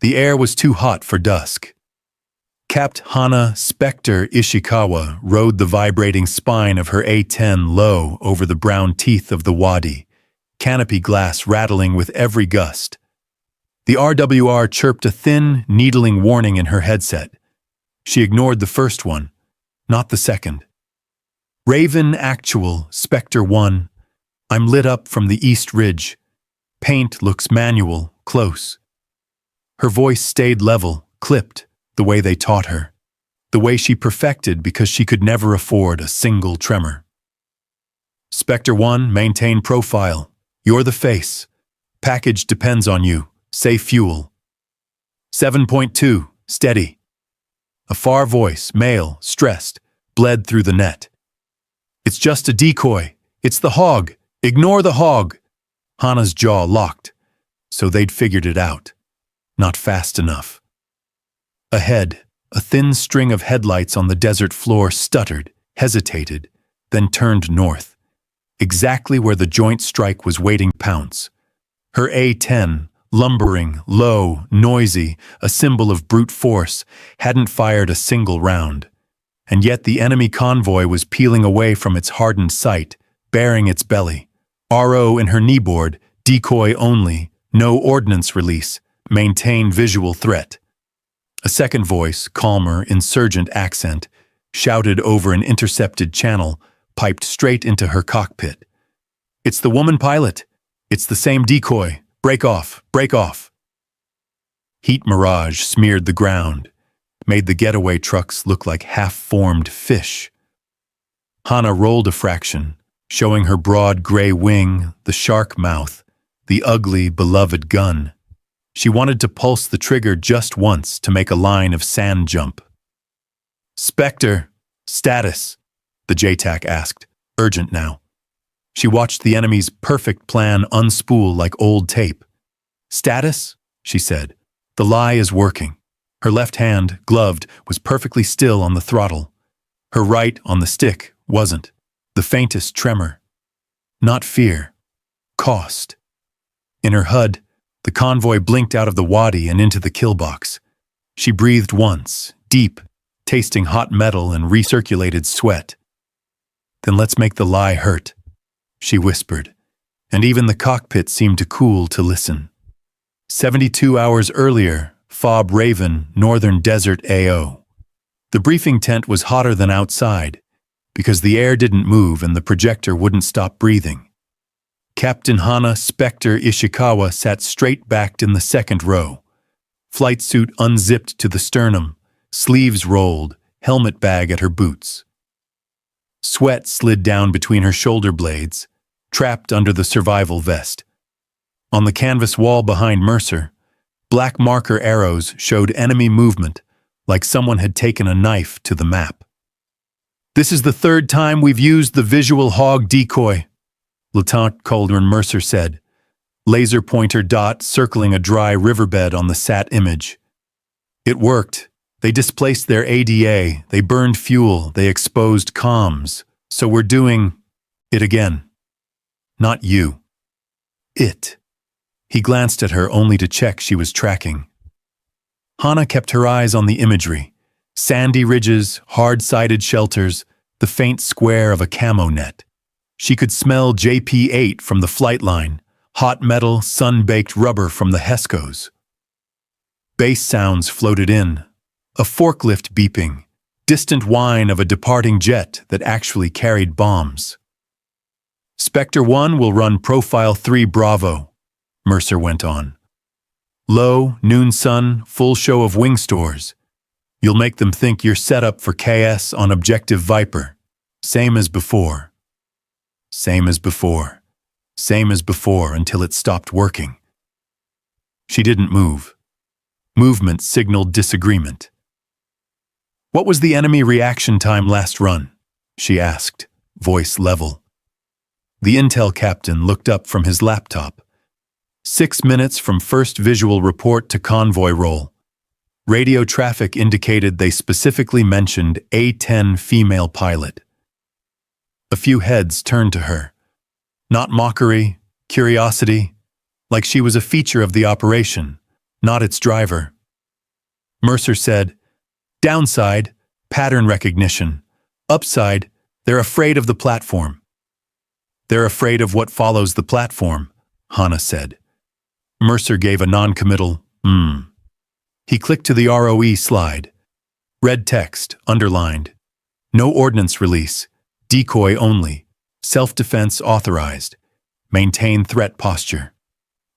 The air was too hot for dusk. Capt. Hana Spectre Ishikawa rode the vibrating spine of her A-10 low over the brown teeth of the wadi, canopy glass rattling with every gust. The RWR chirped a thin, needling warning in her headset. She ignored the first one, not the second. Raven Actual, Spectre 1. I'm lit up from the east ridge. Paint looks manual, close. Her voice stayed level, clipped, the way they taught her. The way she perfected because she could never afford a single tremor. Spectre 1, maintain profile. You're the face. Package depends on you. Save fuel. 7.2, steady. A far voice, male, stressed, bled through the net. It's just a decoy. It's the hog. Ignore the hog. Hana's jaw locked. So they'd figured it out. Not fast enough. Ahead, a thin string of headlights on the desert floor stuttered, hesitated, then turned north, exactly where the joint strike was waiting to pounce. Her A-10, lumbering, low, noisy, a symbol of brute force, hadn't fired a single round. And yet the enemy convoy was peeling away from its hardened sight, baring its belly. RO in her kneeboard, decoy only, no ordnance release, maintain visual threat. A second voice, calmer, insurgent accent, shouted over an intercepted channel, piped straight into her cockpit. It's the woman pilot. It's the same decoy. Break off, break off. Heat mirage smeared the ground, made the getaway trucks look like half-formed fish. Hana rolled a fraction, showing her broad gray wing, the shark mouth, the ugly, beloved gun. She wanted to pulse the trigger just once to make a line of sand jump. Spectre, status, the JTAC asked, urgent now. She watched the enemy's perfect plan unspool like old tape. Status, she said. The lie is working. Her left hand, gloved, was perfectly still on the throttle. Her right, on the stick, wasn't. The faintest tremor. Not fear. Cost. In her HUD, the convoy blinked out of the wadi and into the kill box. She breathed once, deep, tasting hot metal and recirculated sweat. Then let's make the lie hurt, she whispered, and even the cockpit seemed to cool to listen. 72 hours earlier, FOB Raven, Northern Desert AO. The briefing tent was hotter than outside, because the air didn't move and the projector wouldn't stop breathing. Captain Hana Spectre Ishikawa sat straight-backed in the second row. Flight suit unzipped to the sternum, sleeves rolled, helmet bag at her boots. Sweat slid down between her shoulder blades, trapped under the survival vest. On the canvas wall behind Mercer, black marker arrows showed enemy movement, like someone had taken a knife to the map. This is the third time we've used the visual hog decoy, Lieutenant Colonel Mercer said, laser pointer dot circling a dry riverbed on the sat image. It worked. They displaced their ADA, they burned fuel, they exposed comms. So we're doing it again. Not you. It. He glanced at her only to check she was tracking. Hana kept her eyes on the imagery. Sandy ridges, hard-sided shelters, the faint square of a camo net. She could smell JP-8 from the flight line, hot metal, sun-baked rubber from the HESCOs. Bass sounds floated in, a forklift beeping, distant whine of a departing jet that actually carried bombs. Spectre 1 will run Profile 3 Bravo, Mercer went on. Low, noon sun, full show of wing stores. You'll make them think you're set up for KS on Objective Viper. Same as before. Same as before. Same as before until it stopped working. She didn't move. Movement signaled disagreement. What was the enemy reaction time last run? She asked, voice level. The intel captain looked up from his laptop. 6 minutes from first visual report to convoy roll. Radio traffic indicated they specifically mentioned A-10 female pilot. A few heads turned to her. Not mockery, curiosity, like she was a feature of the operation, not its driver. Mercer said, "Downside, pattern recognition. Upside, they're afraid of the platform." "They're afraid of what follows the platform," Hannah said. Mercer gave a non-committal, He clicked to the ROE slide. Red text, underlined. No ordnance release. Decoy only. Self-defense authorized. Maintain threat posture.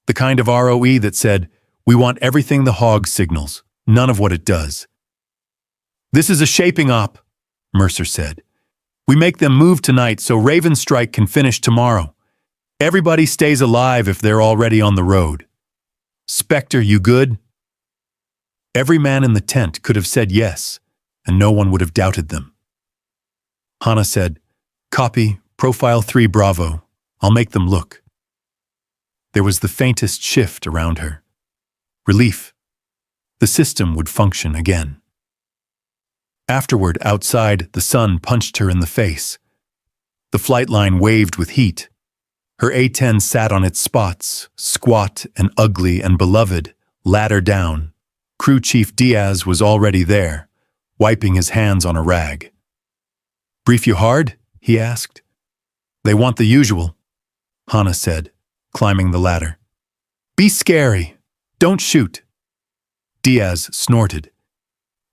The kind of ROE that said, "We want everything the hog signals, none of what it does." "This is a shaping op," Mercer said. "We make them move tonight so Raven Strike can finish tomorrow. Everybody stays alive if they're already on the road." "Spectre, you good?" Every man in the tent could have said yes, and no one would have doubted them. Hannah said, "Copy, Profile 3 Bravo. I'll make them look." There was the faintest shift around her. Relief. The system would function again. Afterward, outside, the sun punched her in the face. The flight line waved with heat. Her A-10 sat on its spots, squat and ugly and beloved, ladder down. Crew Chief Diaz was already there, wiping his hands on a rag. "Brief you hard?" he asked. "They want the usual," Hannah said, climbing the ladder. "Be scary. Don't shoot." Diaz snorted.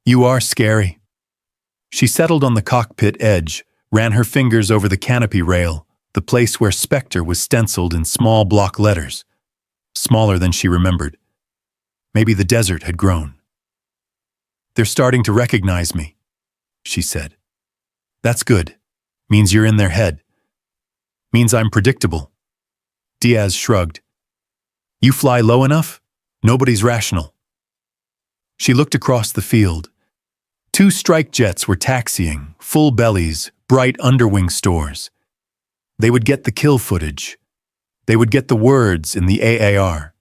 "You are scary." She settled on the cockpit edge, ran her fingers over the canopy rail, the place where Spectre was stenciled in small block letters, smaller than she remembered. Maybe the desert had grown. "They're starting to recognize me," she said. "That's good. Means you're in their head. Means I'm predictable." Diaz shrugged. "You fly low enough? Nobody's rational." She looked across the field. 2 strike jets were taxiing, full bellies, bright underwing stores. They would get the kill footage. They would get the words in the AAR.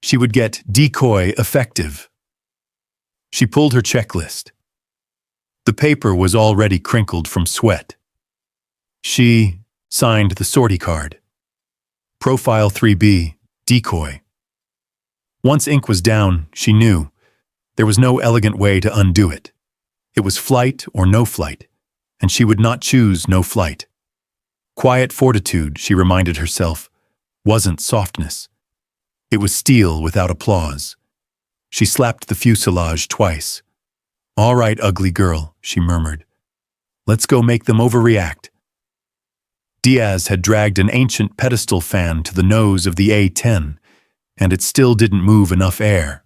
She would get decoy effective. She pulled her checklist. The paper was already crinkled from sweat. She signed the sortie card. Profile 3B, decoy. Once ink was down, she knew. There was no elegant way to undo it. It was flight or no flight, and she would not choose no flight. Quiet fortitude, she reminded herself, wasn't softness. It was steel without applause. She slapped the fuselage twice. "All right, ugly girl," she murmured. "Let's go make them overreact." Diaz had dragged an ancient pedestal fan to the nose of the A-10, and it still didn't move enough air.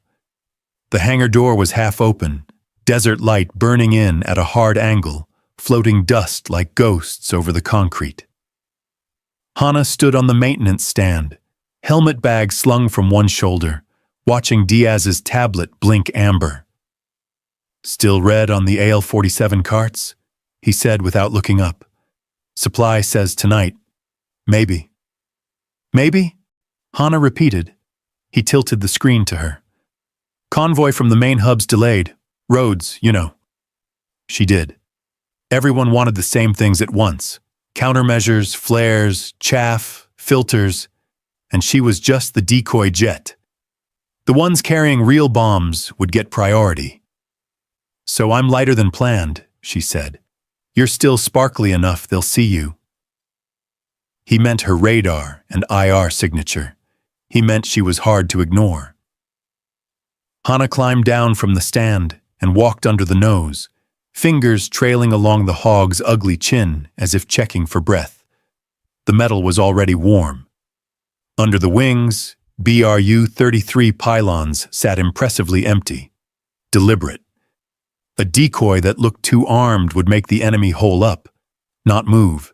The hangar door was half open, desert light burning in at a hard angle, floating dust like ghosts over the concrete. Hannah stood on the maintenance stand, helmet bag slung from one shoulder, watching Diaz's tablet blink amber. "Still red on the AL-47 carts?" he said without looking up. "Supply says tonight. Maybe." "Maybe?" Hannah repeated. He tilted the screen to her. "Convoy from the main hub's delayed. Roads, you know." She did. Everyone wanted the same things at once. Countermeasures, flares, chaff, filters, and she was just the decoy jet. The ones carrying real bombs would get priority. "So I'm lighter than planned," she said. "You're still sparkly enough they'll see you." He meant her radar and IR signature. He meant she was hard to ignore. Hannah climbed down from the stand and walked under the nose, fingers trailing along the hog's ugly chin as if checking for breath. The metal was already warm. Under the wings, BRU-33 pylons sat impressively empty, deliberate. A decoy that looked too armed would make the enemy hole up, not move.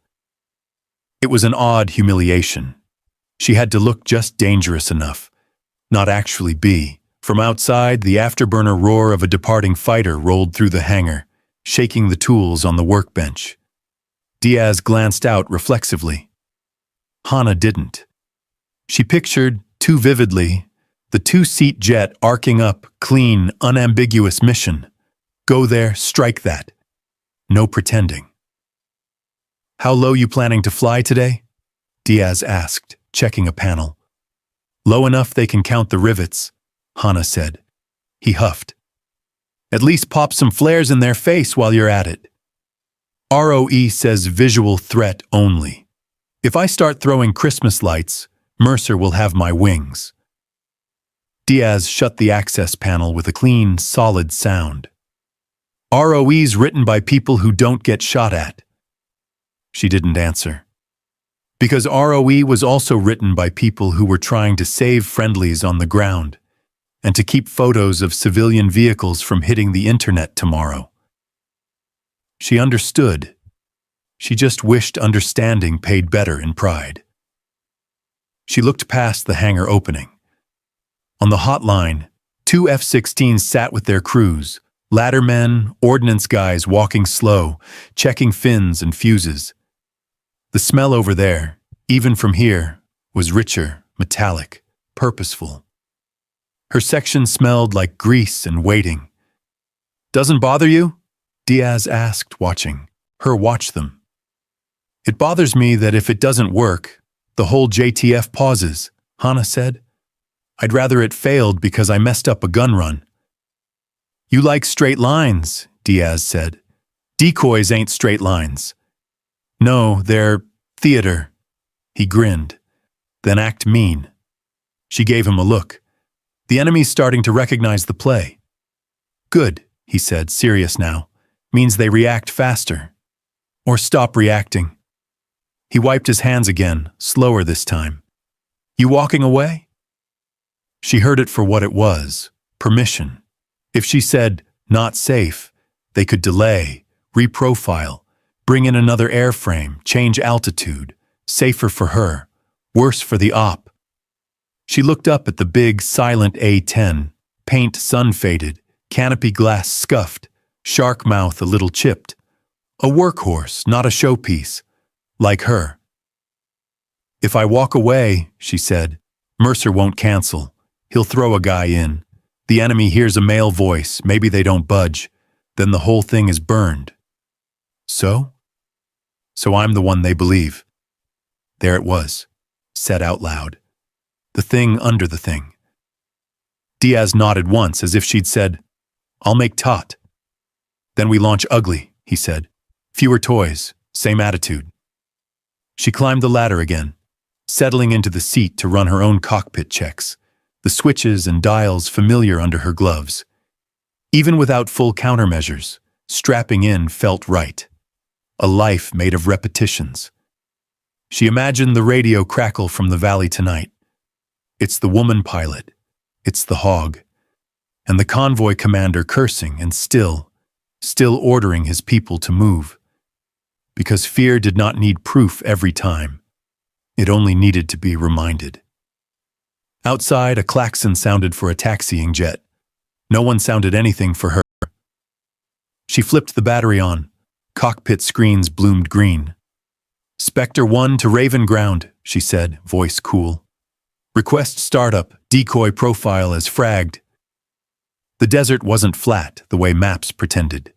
It was an odd humiliation. She had to look just dangerous enough, not actually be. From outside, the afterburner roar of a departing fighter rolled through the hangar, shaking the tools on the workbench. Diaz glanced out reflexively. Hannah didn't. She pictured, too vividly, the 2-seat jet arcing up, clean, unambiguous mission. Go there, strike that. No pretending. "How low you planning to fly today?" Diaz asked, checking a panel. "Low enough they can count the rivets," Hana said. He huffed. At least pop some flares in their face while you're at it. ROE says visual threat only. If I start throwing Christmas lights, Mercer will have my wings. Diaz shut the access panel with a clean, solid sound. ROE's written by people who don't get shot at. She didn't answer. Because ROE was also written by people who were trying to save friendlies on the ground and to keep photos of civilian vehicles from hitting the internet tomorrow. She understood. She just wished understanding paid better in pride. She looked past the hangar opening. On the hotline, 2 F-16s sat with their crews, laddermen, ordnance guys walking slow, checking fins and fuses. The smell over there, even from here, was richer, metallic, purposeful. Her section smelled like grease and waiting. Doesn't bother you? Diaz asked, watching. Her watch them. It bothers me that if it doesn't work, the whole JTF pauses, Hana said. I'd rather it failed because I messed up a gun run. You like straight lines, Diaz said. Decoys ain't straight lines. No, they're theater. He grinned. Then act mean. She gave him a look. The enemy's starting to recognize the play. Good, he said, serious now. Means they react faster. Or stop reacting. He wiped his hands again, slower this time. You walking away? She heard it for what it was, permission. If she said, not safe, they could delay, reprofile, bring in another airframe, change altitude, safer for her, worse for the op. She looked up at the big, silent A-10, paint sun-faded, canopy glass scuffed, shark mouth a little chipped. A workhorse, not a showpiece, like her. If I walk away, she said, Mercer won't cancel. He'll throw a guy in. The enemy hears a male voice, maybe they don't budge. Then the whole thing is burned. So? So I'm the one they believe. There it was, said out loud. The thing under the thing. Diaz nodded once as if she'd said, I'll make taut. Then we launch ugly, he said. Fewer toys, same attitude. She climbed the ladder again, settling into the seat to run her own cockpit checks, the switches and dials familiar under her gloves. Even without full countermeasures, strapping in felt right. A life made of repetitions. She imagined the radio crackle from the valley tonight. It's the woman pilot. It's the hog. And the convoy commander cursing and still ordering his people to move. Because fear did not need proof every time. It only needed to be reminded. Outside, a klaxon sounded for a taxiing jet. No one sounded anything for her. She flipped the battery on. Cockpit screens bloomed green. Spectre 1 to Raven ground, she said, voice cool. Request startup, decoy profile as fragged. The desert wasn't flat the way maps pretended.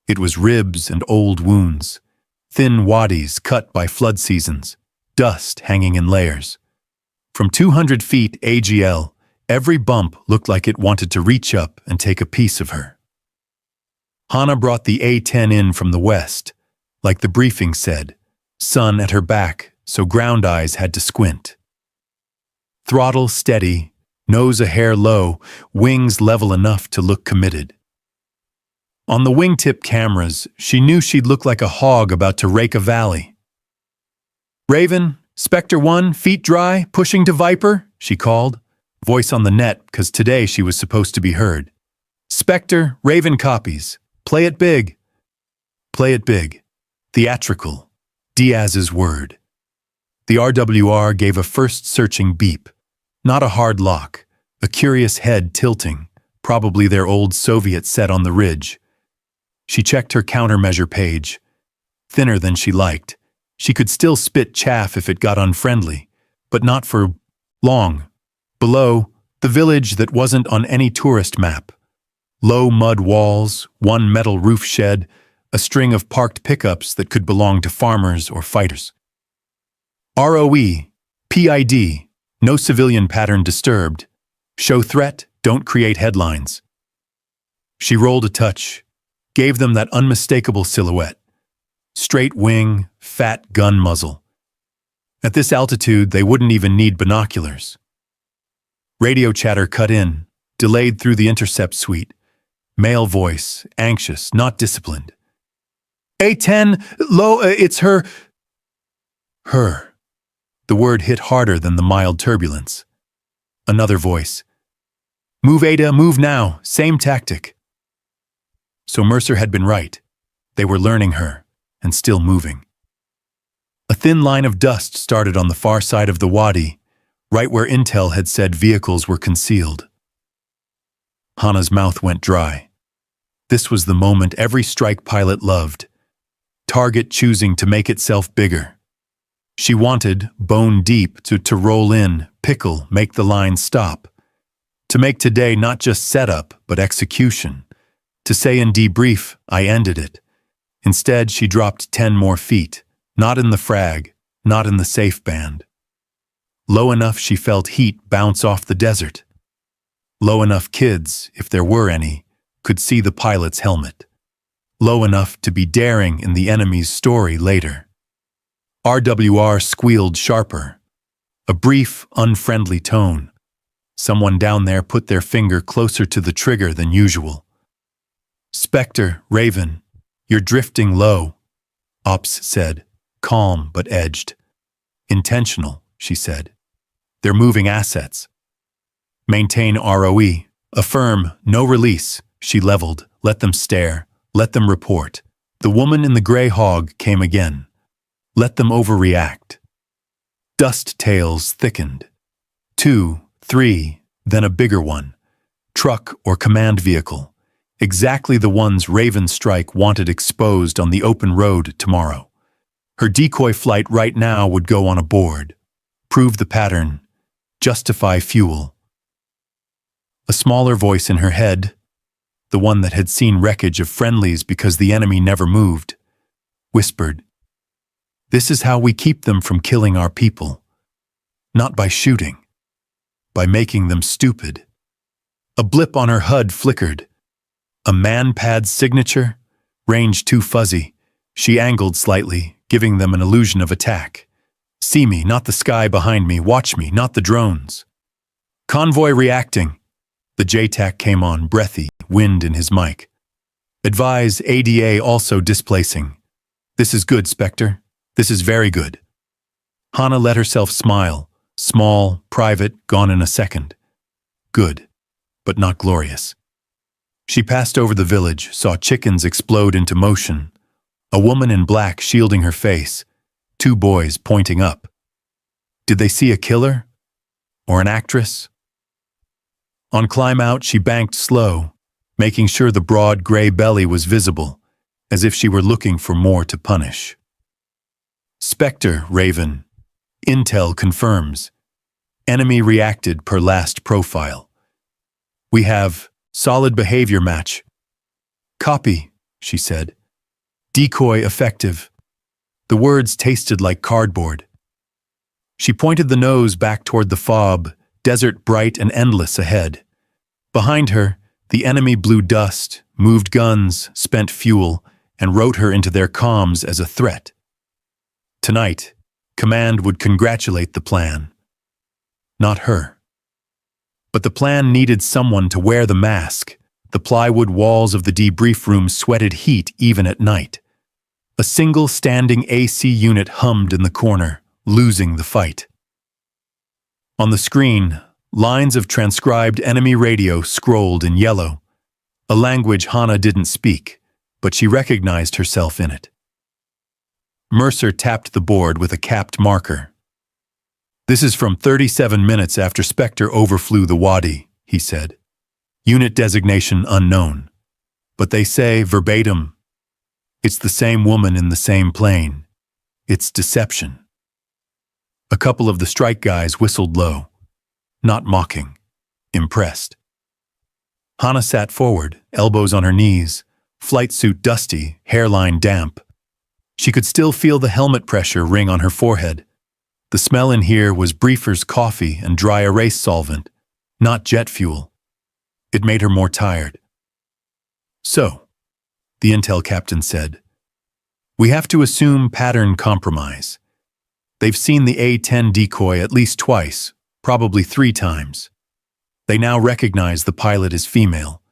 It was ribs and old wounds. Thin wadis cut by flood seasons. Dust hanging in layers. From 200 feet AGL, every bump looked like it wanted to reach up and take a piece of her. Hana brought the A-10 in from the west, like the briefing said, sun at her back, so ground eyes had to squint. Throttle steady, nose a hair low, wings level enough to look committed. On the wingtip cameras, she knew she'd look like a hog about to rake a valley. Raven, Spectre 1, feet dry, pushing to Viper, she called, voice on the net, 'cause today she was supposed to be heard. Spectre, Raven copies. Play it big. Play it big. Theatrical. Diaz's word. The RWR gave a first searching beep. Not a hard lock, a curious head tilting, probably their old Soviet set on the ridge. She checked her countermeasure page. Thinner than she liked. She could still spit chaff if it got unfriendly, but not for long. Below, the village that wasn't on any tourist map. Low mud walls, one metal roof shed, a string of parked pickups that could belong to farmers or fighters. ROE, PID, no civilian pattern disturbed. Show threat, Don't create headlines. She rolled a touch, gave them that unmistakable silhouette. Straight wing, fat gun muzzle. At this altitude, they wouldn't even need binoculars. Radio chatter cut in, delayed through the intercept suite. Male voice, anxious, not disciplined. A-10, low, it's her. Her. The word hit harder than the mild turbulence. Another voice. Move, Ada, move now, same tactic. So Mercer had been right. They were learning her, and still moving. A thin line of dust started on the far side of the wadi, right where Intel had said vehicles were concealed. Hana's mouth went dry. This was the moment every strike pilot loved. Target choosing to make itself bigger. She wanted, bone deep, to roll in, pickle, make the line stop. To make today not just setup, but execution. To say in debrief, I ended it. Instead, she dropped 10 more feet. Not in the frag, not in the safe band. Low enough she felt heat bounce off the desert. Low enough kids, if there were any, could see the pilot's helmet. Low enough to be daring in the enemy's story later. RWR squealed sharper. A brief, unfriendly tone. Someone down there put their finger closer to the trigger than usual. Spectre, Raven, you're drifting low, Ops said, calm but edged. Intentional, she said. They're moving assets. Maintain ROE. Affirm, no release. She leveled. Let them stare. Let them report. The woman in the gray hog came again. Let them overreact. Dust tails thickened. 2, 3, then a bigger one. Truck or command vehicle. Exactly the ones Raven Strike wanted exposed on the open road tomorrow. Her decoy flight right now would go on a board. Prove the pattern. Justify fuel. A smaller voice in her head, the one that had seen wreckage of friendlies because the enemy never moved, whispered, "This is how we keep them from killing our people. Not by shooting, by making them stupid." A blip on her HUD flickered. A man-pad signature? Range too fuzzy. She angled slightly, giving them an illusion of attack. See me, not the sky behind me. Watch me, not the drones. Convoy reacting. The JTAC came on, breathy, wind in his mic. Advise ADA also displacing. This is good, Spectre. This is very good. Hana let herself smile. Small, private, gone in a second. Good, but not glorious. She passed over the village, saw chickens explode into motion. A woman in black shielding her face. 2 boys pointing up. Did they see a killer? Or an actress? On climb out, she banked slow, making sure the broad gray belly was visible, as if she were looking for more to punish. Spectre, Raven. Intel confirms. Enemy reacted per last profile. We have solid behavior match. Copy, she said. Decoy effective. The words tasted like cardboard. She pointed the nose back toward the fob, desert bright and endless ahead. Behind her, the enemy blew dust, moved guns, spent fuel, and wrote her into their comms as a threat. Tonight, Command would congratulate the plan. Not her. But the plan needed someone to wear the mask. The plywood walls of the debrief room sweated heat even at night. A single standing AC unit hummed in the corner, losing the fight. On the screen, lines of transcribed enemy radio scrolled in yellow, a language Hana didn't speak, but she recognized herself in it. Mercer tapped the board with a capped marker. This is from 37 minutes after Spectre overflew the wadi, he said. Unit designation unknown. But they say verbatim, it's the same woman in the same plane. It's deception. A couple of the strike guys whistled low, not mocking, impressed. Hana sat forward, elbows on her knees, flight suit dusty, hairline damp. She could still feel the helmet pressure ring on her forehead. The smell in here was briefer's coffee and dry erase solvent, not jet fuel. It made her more tired. So, the intel captain said, we have to assume pattern compromise. They've seen the A-10 decoy at least twice, probably 3 times. They now recognize the pilot is female.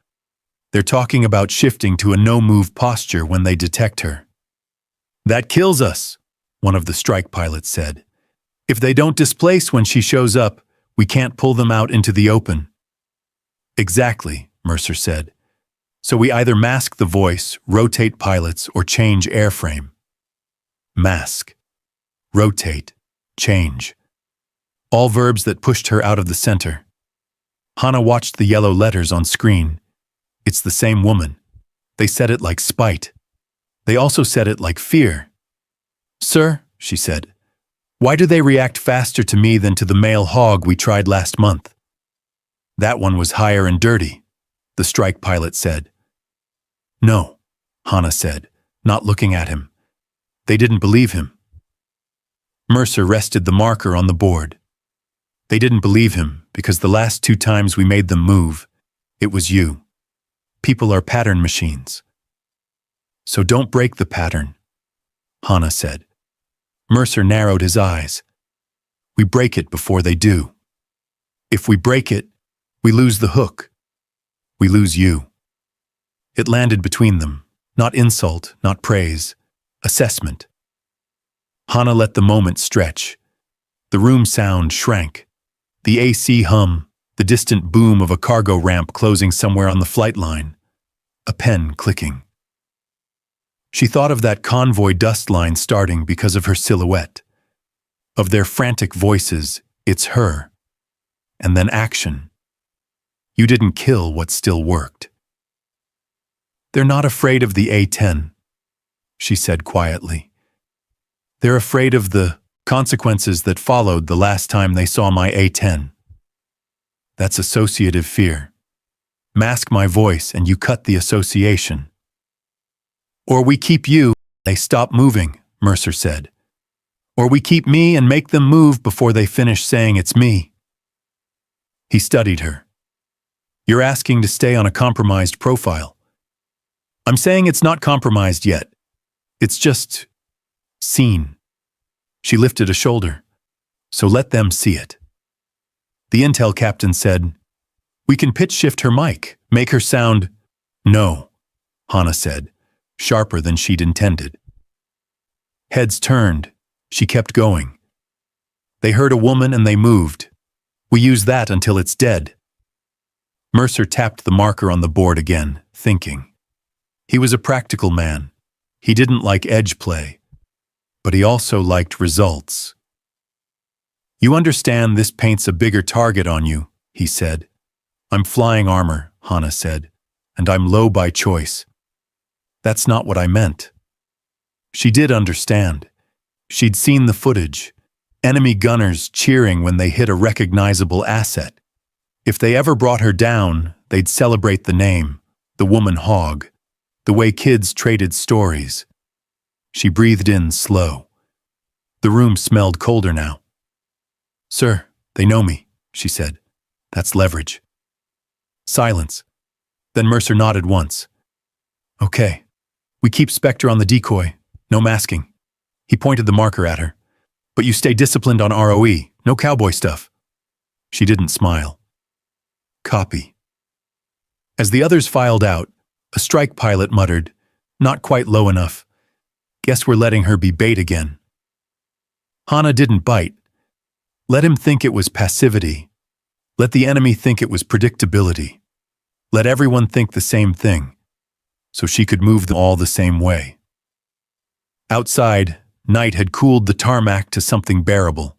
They're talking about shifting to a no-move posture when they detect her. That kills us, one of the strike pilots said. If they don't displace when she shows up, we can't pull them out into the open. Exactly, Mercer said. So we either mask the voice, rotate pilots, or change airframe. Mask. Rotate. Change. All verbs that pushed her out of the center. Hana watched the yellow letters on screen. It's the same woman. They said it like spite. They also said it like fear. Sir, she said, why do they react faster to me than to the male hog we tried last month? That one was higher and dirty, the strike pilot said. No, Hana said, not looking at him. They didn't believe him. Mercer rested the marker on the board. They didn't believe him because the last 2 times we made them move, it was you. People are pattern machines. So don't break the pattern, Hana said. Mercer narrowed his eyes. We break it before they do. If we break it, we lose the hook. We lose you. It landed between them, not insult, not praise, assessment. Hana let the moment stretch. The room sound shrank. The AC hum, the distant boom of a cargo ramp closing somewhere on the flight line. A pen clicking. She thought of that convoy dust line starting because of her silhouette. Of their frantic voices, it's her. And then action. You didn't kill what still worked. They're not afraid of the A-10, she said quietly. They're afraid of the consequences that followed the last time they saw my A-10. That's associative fear. Mask my voice and you cut the association. Or we keep you, they stop moving, Mercer said. Or we keep me and make them move before they finish saying it's me. He studied her. You're asking to stay on a compromised profile. I'm saying it's not compromised yet. It's just seen. She lifted a shoulder. So let them see it. The intel captain said, we can pitch shift her mic, make her sound. No, Hana said, sharper than she'd intended. Heads turned. She kept going. They heard a woman and they moved. We use that until it's dead. Mercer tapped the marker on the board again, thinking. He was a practical man. He didn't like edge play, but he also liked results. You understand this paints a bigger target on you, he said. I'm flying armor, Hana said, and I'm low by choice. That's not what I meant. She did understand. She'd seen the footage, enemy gunners cheering when they hit a recognizable asset. If they ever brought her down, they'd celebrate the name, the woman hog, the way kids traded stories. She breathed in slow. The room smelled colder now. Sir, they know me, she said. That's leverage. Silence. Then Mercer nodded once. Okay. We keep Spectre on the decoy. No masking. He pointed the marker at her. But you stay disciplined on ROE. No cowboy stuff. She didn't smile. Copy. As the others filed out, a strike pilot muttered, not quite low enough. Guess we're letting her be bait again. Hana didn't bite. Let him think it was passivity. Let the enemy think it was predictability. Let everyone think the same thing, so she could move them all the same way. Outside, night had cooled the tarmac to something bearable.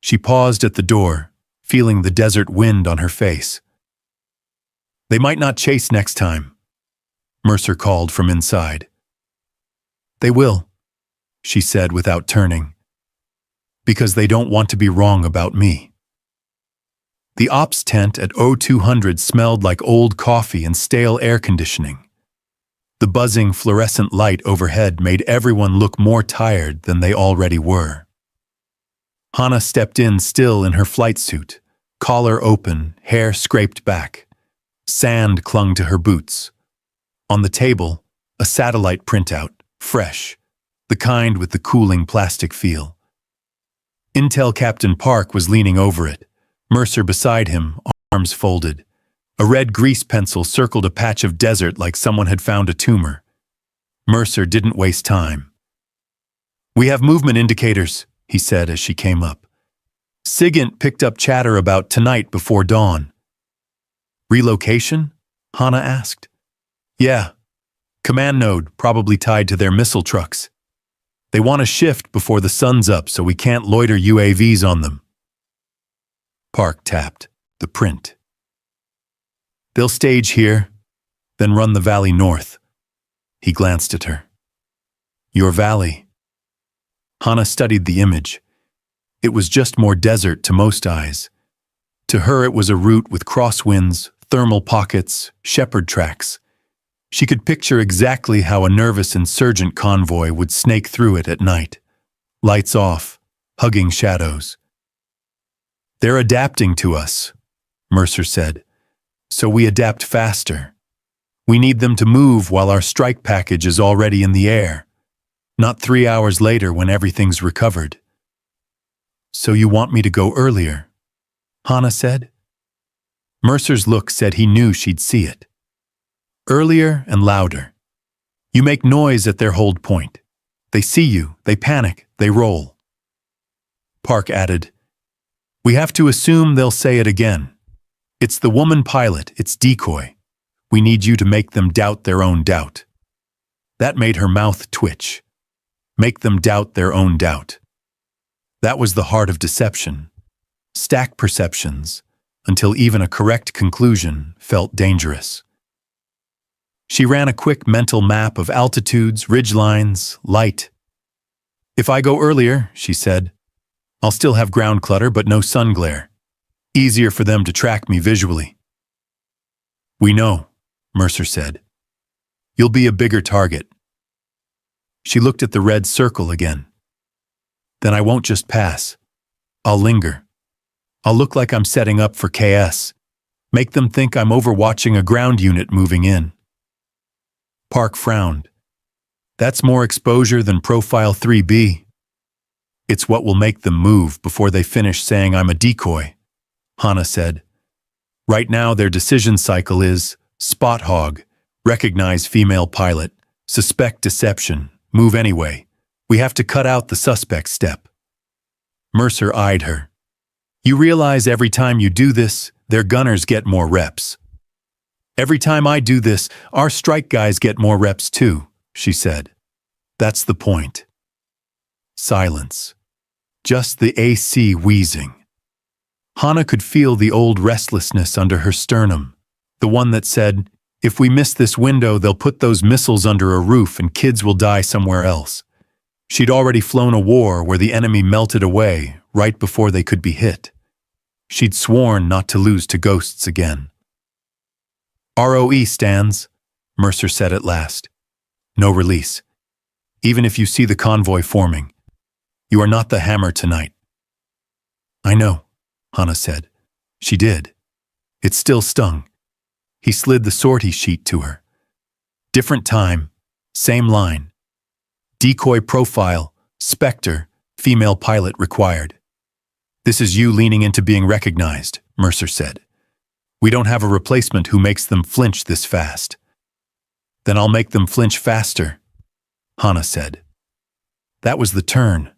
She paused at the door, feeling the desert wind on her face. They might not chase next time, Mercer called from inside. They will, she said without turning. Because they don't want to be wrong about me. The ops tent at O200 smelled like old coffee and stale air conditioning. The buzzing fluorescent light overhead made everyone look more tired than they already were. Hana stepped in still in her flight suit, collar open, hair scraped back. Sand clung to her boots. On the table, a satellite printout, fresh, the kind with the cooling plastic feel. Intel Captain Park was leaning over it, Mercer beside him, arms folded. A red grease pencil circled a patch of desert like someone had found a tumor. Mercer didn't waste time. "We have movement indicators," he said as she came up. "SIGINT picked up chatter about tonight before dawn." "Relocation?" Hannah asked. "Yeah. Command node, probably tied to their missile trucks. They want to shift before the sun's up so we can't loiter UAVs on them." Park tapped the print. "They'll stage here, then run the valley north." He glanced at her. "Your valley." Hannah studied the image. It was just more desert to most eyes. To her it was a route with crosswinds, thermal pockets, shepherd tracks. She could picture exactly how a nervous insurgent convoy would snake through it at night. Lights off, hugging shadows. "They're adapting to us," Mercer said. "So we adapt faster. We need them to move while our strike package is already in the air. Not 3 hours later when everything's recovered." "So you want me to go earlier?" Hannah said. Mercer's look said he knew she'd see it. "Earlier and louder. You make noise at their hold point. They see you, they panic, they roll." Park added, "We have to assume they'll say it again. It's the woman pilot, it's Decoy. We need you to make them doubt their own doubt." That made her mouth twitch. Make them doubt their own doubt. That was the heart of deception. Stack perceptions, until even a correct conclusion felt dangerous. She ran a quick mental map of altitudes, ridgelines, light. "If I go earlier," she said, "I'll still have ground clutter but no sun glare. Easier for them to track me visually." "We know," Mercer said. "You'll be a bigger target." She looked at the red circle again. "Then I won't just pass. I'll linger. I'll look like I'm setting up for KS. Make them think I'm overwatching a ground unit moving in." Park frowned. "That's more exposure than Profile 3B. "It's what will make them move before they finish saying I'm a decoy," Hannah said. "Right now their decision cycle is spot hog, recognize female pilot, suspect deception, move anyway. We have to cut out the suspect step." Mercer eyed her. "You realize every time you do this, their gunners get more reps." "Every time I do this, our strike guys get more reps too," she said. "That's the point." Silence. Just the AC wheezing. Hannah could feel the old restlessness under her sternum, the one that said, "If we miss this window, they'll put those missiles under a roof and kids will die somewhere else." She'd already flown a war where the enemy melted away right before they could be hit. She'd sworn not to lose to ghosts again. "ROE stands," Mercer said at last. "No release. Even if you see the convoy forming. You are not the hammer tonight." "I know," Hannah said. She did. It still stung. He slid the sortie sheet to her. "Different time, same line. Decoy profile, Spectre, female pilot required." "This is you leaning into being recognized," Mercer said. "We don't have a replacement who makes them flinch this fast." "Then I'll make them flinch faster," Hannah said. That was the turn.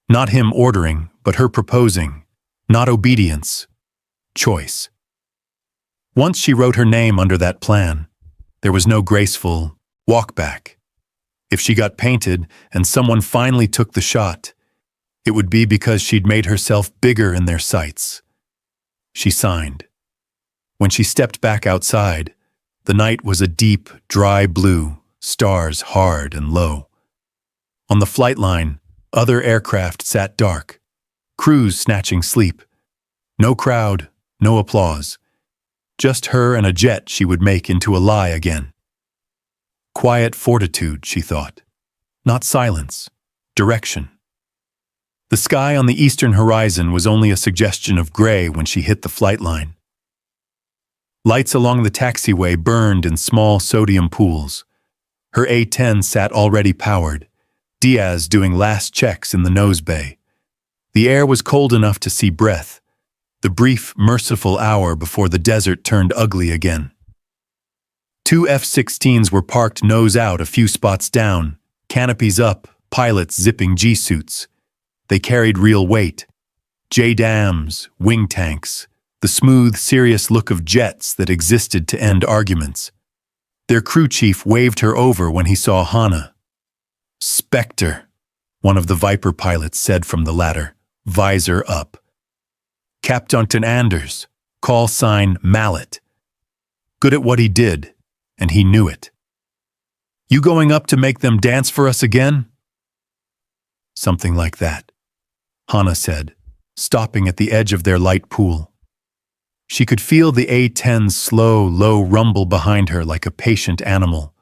Not him ordering, but her proposing. Not obedience. Choice. Once she wrote her name under that plan, there was no graceful walk back. If she got painted and someone finally took the shot, it would be because she'd made herself bigger in their sights. She signed. When she stepped back outside, the night was a deep, dry blue, stars hard and low. On the flight line, other aircraft sat dark, crews snatching sleep. No crowd, no applause. Just her and a jet she would make into a lie again. Quiet fortitude, she thought. Not silence, direction. The sky on the eastern horizon was only a suggestion of gray when she hit the flight line. Lights along the taxiway burned in small sodium pools. Her A-10 sat already powered, Diaz doing last checks in the nose bay. The air was cold enough to see breath, the brief, merciful hour before the desert turned ugly again. Two F-16s were parked nose out a few spots down, canopies up, pilots zipping G-suits. They carried real weight. J-dams, wing tanks, the smooth, serious look of jets that existed to end arguments. Their crew chief waved her over when he saw Hannah. "Spectre," one of the Viper pilots said from the ladder, visor up. "Captain Anders, call sign Mallet. Good at what he did, and he knew it. You going up to make them dance for us again?" "Something like that," Hannah said, stopping at the edge of their light pool. She could feel the A-10's slow, low rumble behind her like a patient animal.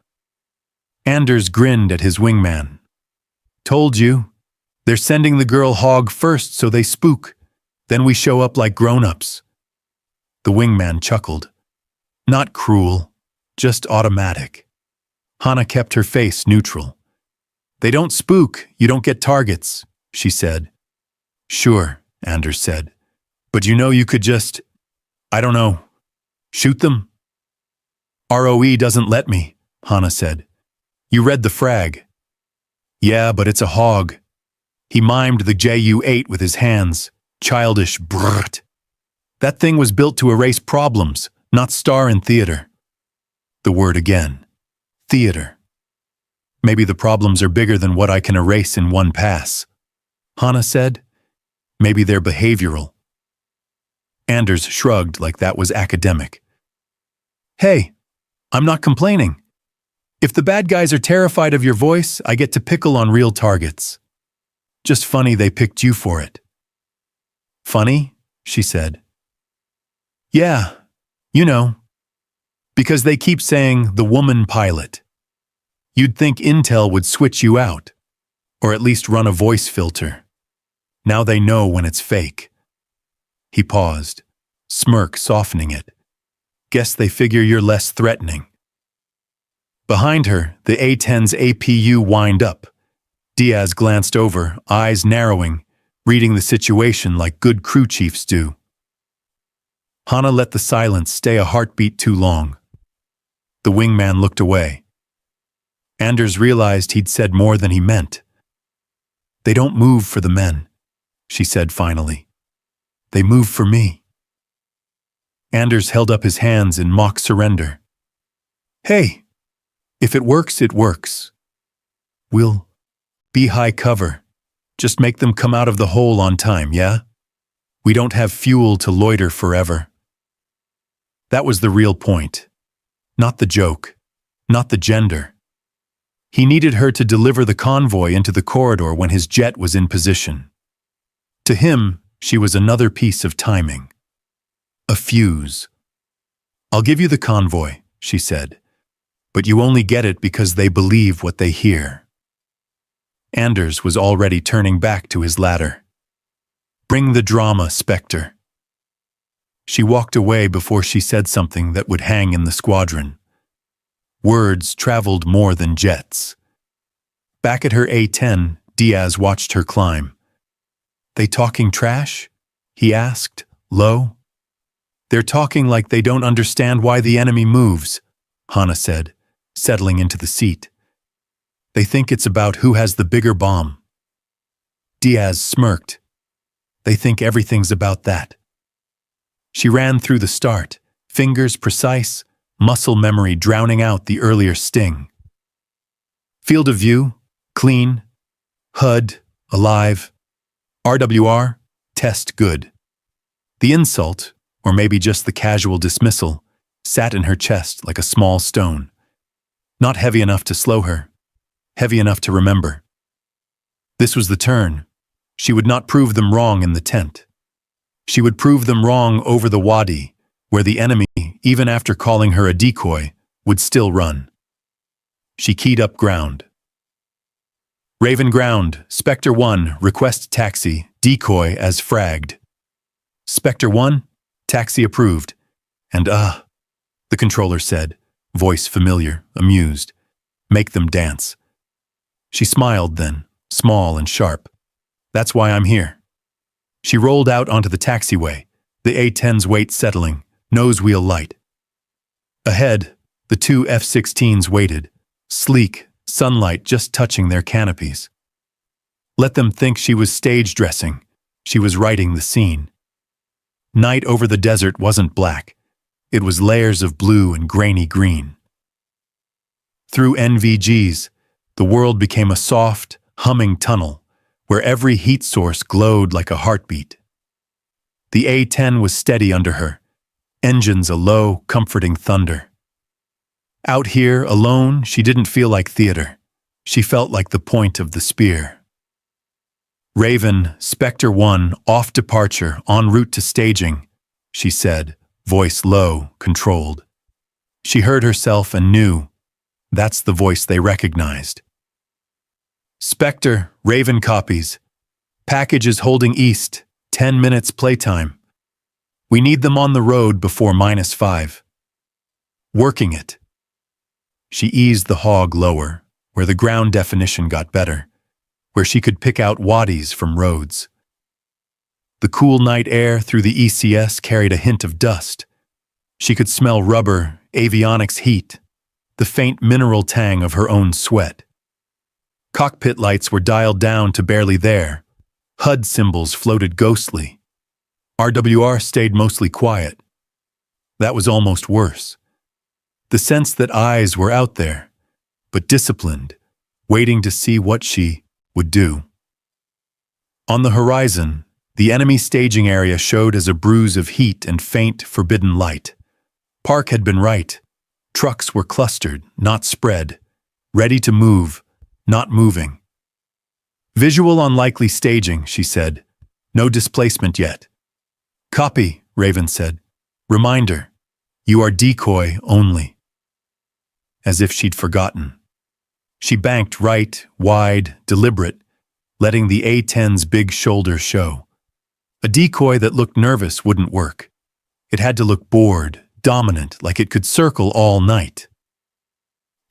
Anders grinned at his wingman. "Told you. They're sending the girl hog first so they spook. Then we show up like grown-ups." The wingman chuckled. "Not cruel, just automatic." Hannah kept her face neutral. "They don't spook, you don't get targets," she said. "Sure," Anders said. "But you know you could just, I don't know, shoot them?" "ROE doesn't let me," Hannah said. "You read the frag." "Yeah, but it's a hog." He mimed the Ju-8 with his hands. Childish brrrt. "That thing was built to erase problems, not star in theater." The word again. Theater. "Maybe the problems are bigger than what I can erase in one pass," Hannah said. "Maybe they're behavioral." Anders shrugged like that was academic. "Hey, I'm not complaining. If the bad guys are terrified of your voice, I get to pickle on real targets. Just funny they picked you for it." "Funny?" she said. "Yeah, you know. Because they keep saying the woman pilot. You'd think Intel would switch you out, or at least run a voice filter. Now they know when it's fake." He paused, smirk softening it. "Guess they figure you're less threatening." Behind her, the A-10's APU whined up. Diaz glanced over, eyes narrowing, reading the situation like good crew chiefs do. Hannah let the silence stay a heartbeat too long. The wingman looked away. Anders realized he'd said more than he meant. "They don't move for the men," she said finally. "They move for me." Anders held up his hands in mock surrender. "Hey, if it works, it works. We'll be high cover. Just make them come out of the hole on time, yeah? We don't have fuel to loiter forever." That was the real point. Not the joke. Not the gender. He needed her to deliver the convoy into the corridor when his jet was in position. To him, she was another piece of timing. A fuse. "I'll give you the convoy," she said, "but you only get it because they believe what they hear." Anders was already turning back to his ladder. "Bring the drama, Spectre." She walked away before she said something that would hang in the squadron. Words traveled more than jets. Back at her A-10, Diaz watched her climb. "They talking trash?" he asked, low. "They're talking like they don't understand why the enemy moves," Hannah said, settling into the seat. "They think it's about who has the bigger bomb." Diaz smirked. "They think everything's about that." She ran through the start, fingers precise, muscle memory drowning out the earlier sting. Field of view, clean. HUD, alive. RWR, test good. The insult, or maybe just the casual dismissal, sat in her chest like a small stone. Not heavy enough to slow her, heavy enough to remember. This was the turn. She would not prove them wrong in the tent. She would prove them wrong over the wadi, where the enemy, even after calling her a decoy, would still run. She keyed up ground. "Raven ground, Spectre 1, request taxi, decoy as fragged." "Spectre 1, taxi approved." And the controller said, voice familiar, amused. Make them dance. She smiled then, small and sharp. That's why I'm here. She rolled out onto the taxiway, the A-10's weight settling, nose wheel light. Ahead, the two F-16s waited, sleek, sunlight just touching their canopies. Let them think she was stage dressing. She was writing the scene. Night over the desert wasn't black. It was layers of blue and grainy green. Through NVGs, the world became a soft, humming tunnel where every heat source glowed like a heartbeat. The A-10 was steady under her, engines a low, comforting thunder. Out here, alone, she didn't feel like theater. She felt like the point of the spear. Raven, Spectre 1, off departure, en route to staging, she said, voice low, controlled. She heard herself and knew. That's the voice they recognized. Spectre, Raven copies. Package is holding east, 10 minutes playtime. We need them on the road before -5. Working it. She eased the hog lower, where the ground definition got better, where she could pick out wadis from roads. The cool night air through the ECS carried a hint of dust. She could smell rubber, avionics heat, the faint mineral tang of her own sweat. Cockpit lights were dialed down to barely there. HUD symbols floated ghostly. RWR stayed mostly quiet. That was almost worse. The sense that eyes were out there, but disciplined, waiting to see what she would do. On the horizon, the enemy staging area showed as a bruise of heat and faint, forbidden light. Park had been right. Trucks were clustered, not spread, ready to move, not moving. Visual on likely staging, she said. No displacement yet. Copy, Raven said. Reminder, you are decoy only. As if she'd forgotten. She banked right, wide, deliberate, letting the A-10's big shoulders show. A decoy that looked nervous wouldn't work. It had to look bored, dominant, like it could circle all night.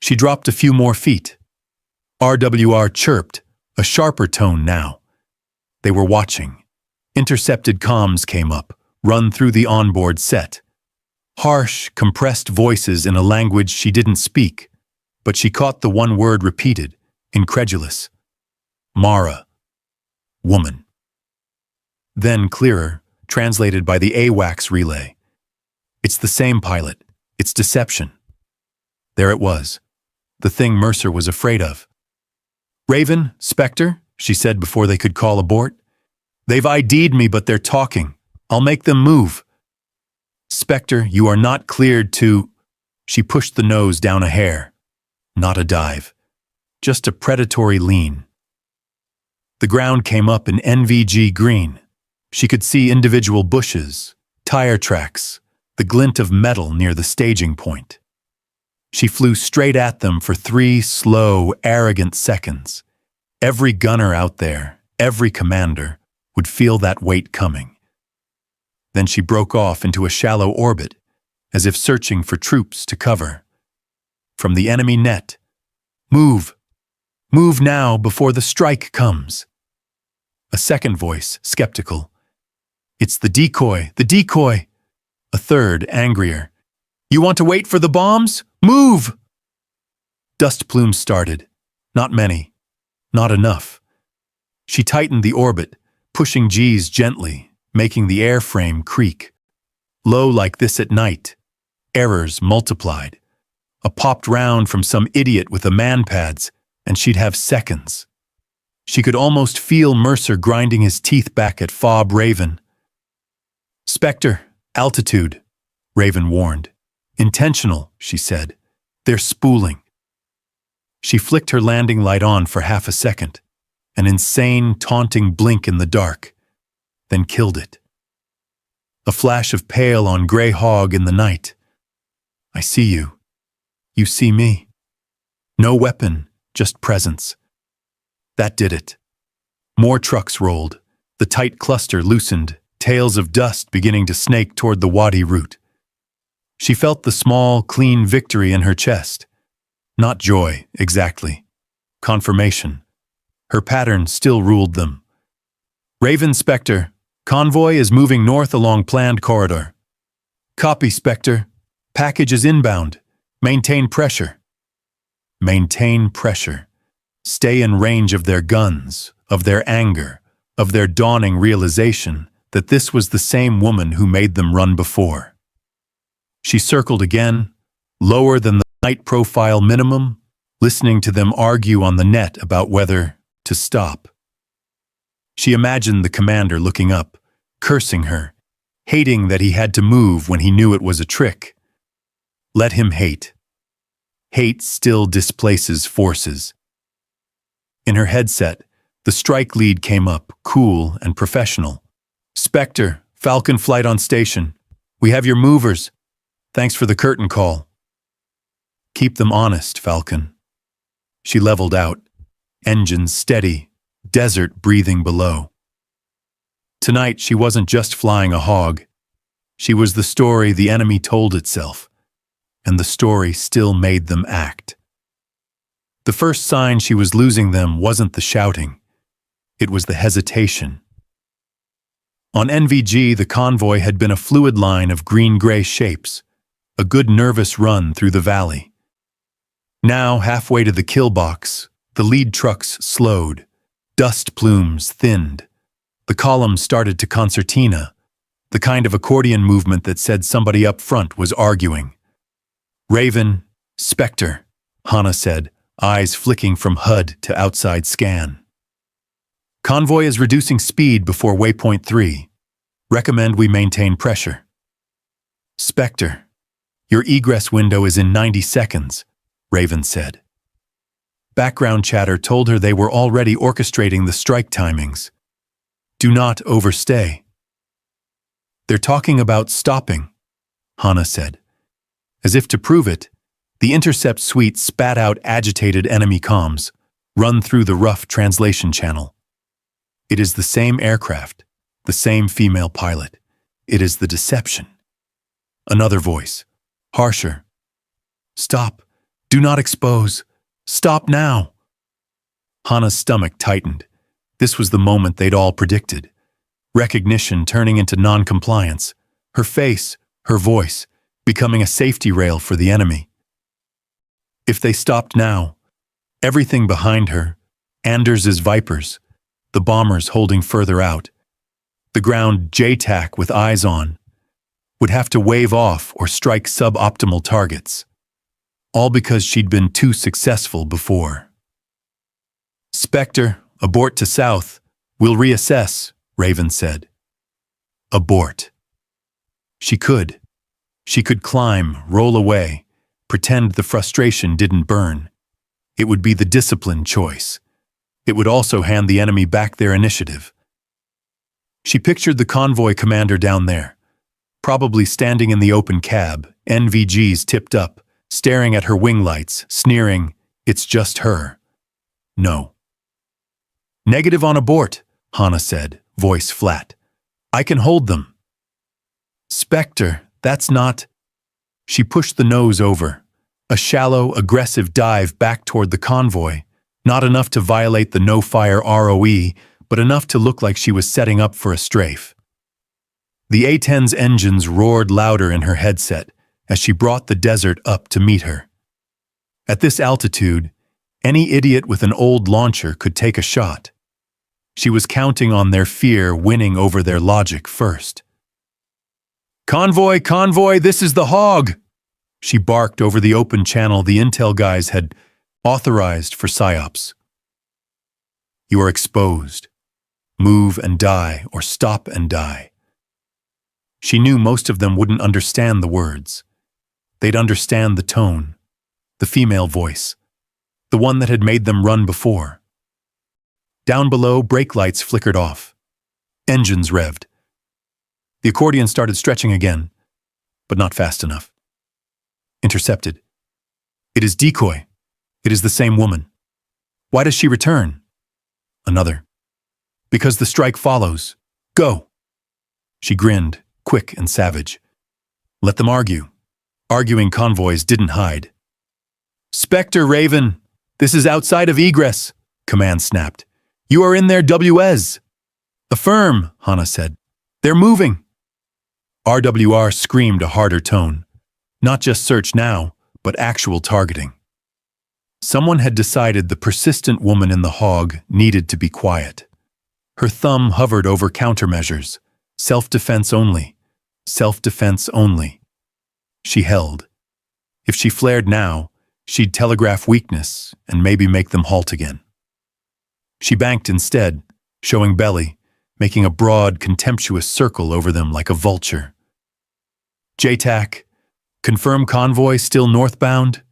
She dropped a few more feet. RWR chirped, a sharper tone now. They were watching. Intercepted comms came up, run through the onboard set. Harsh, compressed voices in a language she didn't speak, but she caught the one word repeated, incredulous. Mara. Woman. Then clearer, translated by the AWACS relay. It's the same pilot. It's deception. There it was. The thing Mercer was afraid of. Raven, Spectre, she said before they could call abort. They've ID'd me, but they're talking. I'll make them move. Spectre, you are not cleared to... She pushed the nose down a hair. Not a dive. Just a predatory lean. The ground came up in NVG green. She could see individual bushes, tire tracks, the glint of metal near the staging point. She flew straight at them for 3 slow, arrogant seconds. Every gunner out there, every commander, would feel that weight coming. Then she broke off into a shallow orbit, as if searching for troops to cover. From the enemy net, move! Move now before the strike comes! A second voice, skeptical. It's the decoy, the decoy! A third, angrier. You want to wait for the bombs? Move! Dust plumes started. Not many. Not enough. She tightened the orbit, pushing G's gently, making the airframe creak. Low like this at night. Errors multiplied. A popped round from some idiot with a man-pads, and she'd have seconds. She could almost feel Mercer grinding his teeth back at Fob Raven. Spectre, altitude, Raven warned. Intentional, she said. They're spooling. She flicked her landing light on for half a second, an insane, taunting blink in the dark, then killed it. A flash of pale on gray hog in the night. I see you. You see me. No weapon, just presence. That did it. More trucks rolled. The tight cluster loosened, tails of dust beginning to snake toward the wadi route. She felt the small, clean victory in her chest. Not joy, exactly. Confirmation. Her pattern still ruled them. Raven, Spectre. Convoy is moving north along planned corridor. Copy, Spectre. Package is inbound. Maintain pressure. Maintain pressure. Stay in range of their guns, of their anger, of their dawning realization that this was the same woman who made them run before. She circled again, lower than the night profile minimum, listening to them argue on the net about whether to stop. She imagined the commander looking up, cursing her, hating that he had to move when he knew it was a trick. Let him hate. Hate still displaces forces. In her headset, the strike lead came up, cool and professional. Spectre, Falcon flight on station. We have your movers. Thanks for the curtain call. Keep them honest, Falcon. She leveled out, engines steady, desert breathing below. Tonight she wasn't just flying a hog. She was the story the enemy told itself, and the story still made them act. The first sign she was losing them wasn't the shouting. It was the hesitation. On NVG, the convoy had been a fluid line of green-gray shapes, a good nervous run through the valley. Now, halfway to the kill box, the lead trucks slowed, dust plumes thinned. The columns started to concertina, the kind of accordion movement that said somebody up front was arguing. Raven, Spectre, Hana said, eyes flicking from HUD to outside scan. Convoy is reducing speed before waypoint 3. Recommend we maintain pressure. Spectre, your egress window is in 90 seconds, Raven said. Background chatter told her they were already orchestrating the strike timings. Do not overstay. They're talking about stopping, Hana said. As if to prove it, the intercept suite spat out agitated enemy comms, run through the rough translation channel. It is the same aircraft, the same female pilot. It is the deception. Another voice, harsher. Stop. Do not expose. Stop now. Hana's stomach tightened. This was the moment they'd all predicted. Recognition turning into non-compliance. Her face, her voice, becoming a safety rail for the enemy. If they stopped now, everything behind her, Anders's Vipers, the bombers holding further out, the ground JTAC with eyes on, would have to wave off or strike suboptimal targets. All because she'd been too successful before. Spectre, abort to south. We'll reassess, Raven said. Abort. She could. She could climb, roll away, pretend the frustration didn't burn. It would be the disciplined choice. It would also hand the enemy back their initiative. She pictured the convoy commander down there, probably standing in the open cab, NVGs tipped up, staring at her wing lights, sneering, it's just her. No. Negative on abort, Hana said, voice flat. I can hold them. Spectre, that's not... She pushed the nose over, a shallow, aggressive dive back toward the convoy, not enough to violate the no-fire ROE, but enough to look like she was setting up for a strafe. The A-10's engines roared louder in her headset as she brought the desert up to meet her. At this altitude, any idiot with an old launcher could take a shot. She was counting on their fear winning over their logic first. Convoy, convoy, this is the hog! She barked over the open channel the intel guys had authorized for PSYOPs. You are exposed. Move and die, or stop and die. She knew most of them wouldn't understand the words. They'd understand the tone, the female voice, the one that had made them run before. Down below, brake lights flickered off. Engines revved. The accordion started stretching again, but not fast enough. Intercepted. It is Decoy. It is the same woman. Why does she return? Another. Because the strike follows. Go. She grinned, quick and savage. Let them argue. Arguing convoys didn't hide. "Spectre, Raven, this is outside of egress," command snapped. "You are in there, WS." "Affirm," Hana said. "They're moving." RWR screamed a harder tone. Not just search now, but actual targeting. Someone had decided the persistent woman in the hog needed to be quiet. Her thumb hovered over countermeasures. Self-defense only. Self-defense only. She held. If she flared now, she'd telegraph weakness and maybe make them halt again. She banked instead, showing belly, making a broad, contemptuous circle over them like a vulture. "JTAC, confirm convoy still northbound?"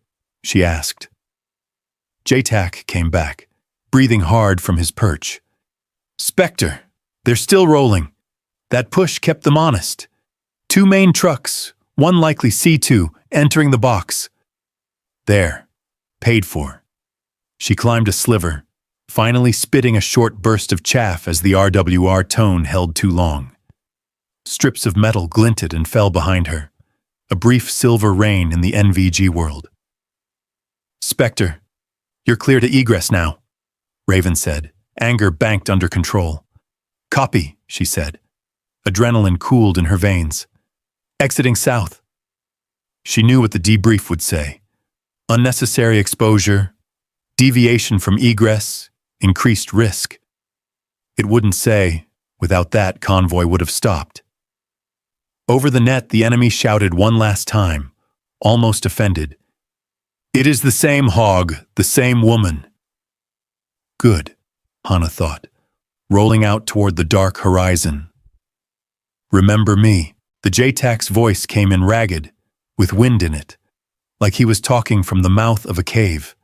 she asked. JTAC came back, breathing hard from his perch. "Spectre, they're still rolling. That push kept them honest. 2 main trucks, one likely C2, entering the box. There, paid for." She climbed a sliver, finally spitting a short burst of chaff as the RWR tone held too long. Strips of metal glinted and fell behind her, a brief silver rain in the NVG world. "Spectre, you're clear to egress now," Raven said, anger banked under control. "Copy," she said. Adrenaline cooled in her veins. "Exiting south." She knew what the debrief would say. Unnecessary exposure, deviation from egress, increased risk. It wouldn't say, without that, convoy would have stopped. Over the net, the enemy shouted one last time, almost offended. "It is the same hog, the same woman." Good, Hana thought, rolling out toward the dark horizon. "Remember me." The JTAC's voice came in ragged, with wind in it, like he was talking from the mouth of a cave.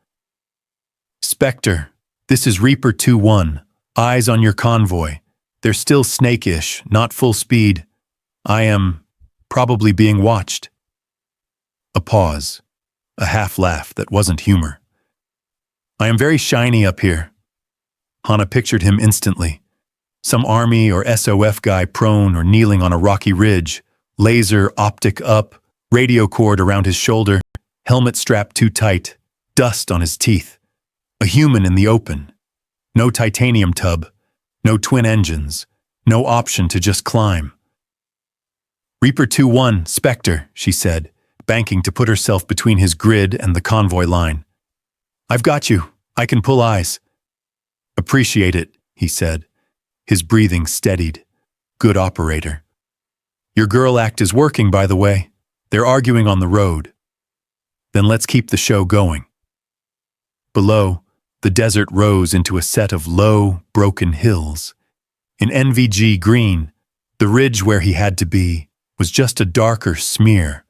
"Spectre, this is Reaper 2-1. Eyes on your convoy. They're still snake-ish, not full speed. I am probably being watched." A pause, a half-laugh that wasn't humor. "I am very shiny up here." Hana pictured him instantly. Some army or SOF guy prone or kneeling on a rocky ridge, laser optic up, radio cord around his shoulder, helmet strapped too tight, dust on his teeth. A human in the open. No titanium tub, no twin engines, no option to just climb. "Reaper 2-1, Spectre," she said, banking to put herself between his grid and the convoy line. "I've got you. I can pull eyes." "Appreciate it," he said. His breathing steadied. "Good operator." "Your girl act is working, by the way. They're arguing on the road." "Then let's keep the show going." Below, the desert rose into a set of low, broken hills. In NVG green, the ridge where he had to be was just a darker smear,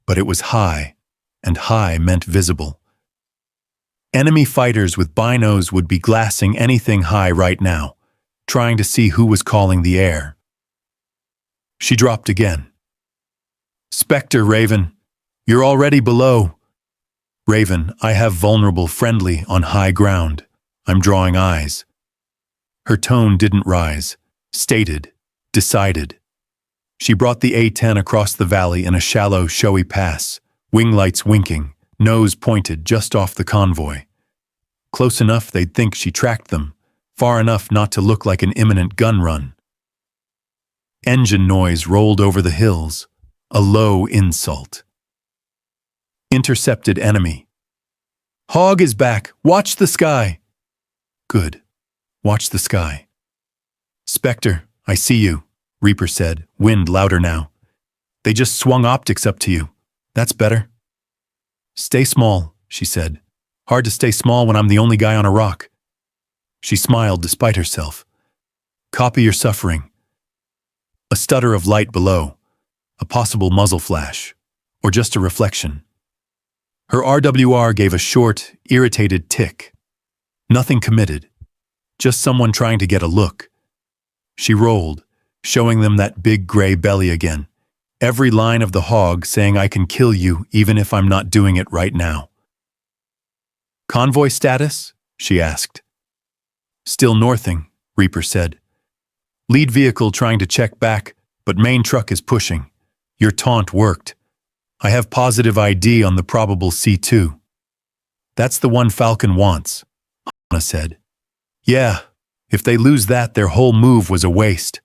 but it was high, and high meant visible. Enemy fighters with binos would be glassing anything high right now, trying to see who was calling the air. She dropped again. "Spectre, Raven, you're already below." "Raven, I have vulnerable friendly on high ground. I'm drawing eyes." Her tone didn't rise, stated, decided. She brought the A-10 across the valley in a shallow, showy pass, wing lights winking, nose pointed just off the convoy. Close enough they'd think she tracked them, far enough not to look like an imminent gun run. Engine noise rolled over the hills, a low insult. Intercepted enemy. "Hog is back. Watch the sky." Good. Watch the sky. "Spectre, I see you," Reaper said, wind louder now. "They just swung optics up to you. That's better." "Stay small," she said. "Hard to stay small when I'm the only guy on a rock." She smiled despite herself. "Copy your suffering." A stutter of light below, a possible muzzle flash, or just a reflection. Her RWR gave a short, irritated tick. Nothing committed, just someone trying to get a look. She rolled, showing them that big gray belly again. Every line of the hog saying I can kill you even if I'm not doing it right now. "Convoy status?" she asked. "Still northing," Reaper said. "Lead vehicle trying to check back, but main truck is pushing. Your taunt worked." I have positive ID on the probable C2. That's the one Falcon wants, Hana said. Yeah, if they lose that, their whole move was a waste.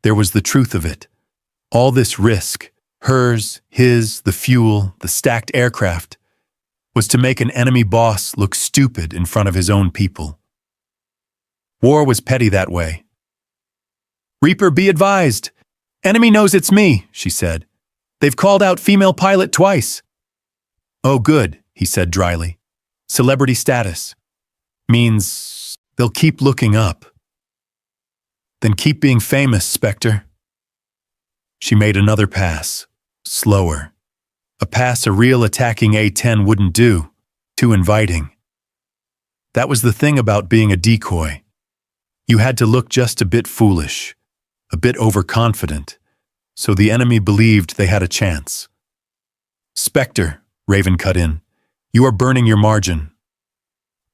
There was the truth of it. All this risk, hers, his, the fuel, the stacked aircraft, was to make an enemy boss look stupid in front of his own people. War was petty that way. Reaper, be advised. Enemy knows it's me, she said. They've called out female pilot twice. Oh, good, he said dryly. Celebrity status. Means they'll keep looking up. Then keep being famous, Spectre. She made another pass, slower. A pass a real attacking A-10 wouldn't do, too inviting. That was the thing about being a decoy. You had to look just a bit foolish, a bit overconfident, so the enemy believed they had a chance. Spectre, Raven cut in, you are burning your margin.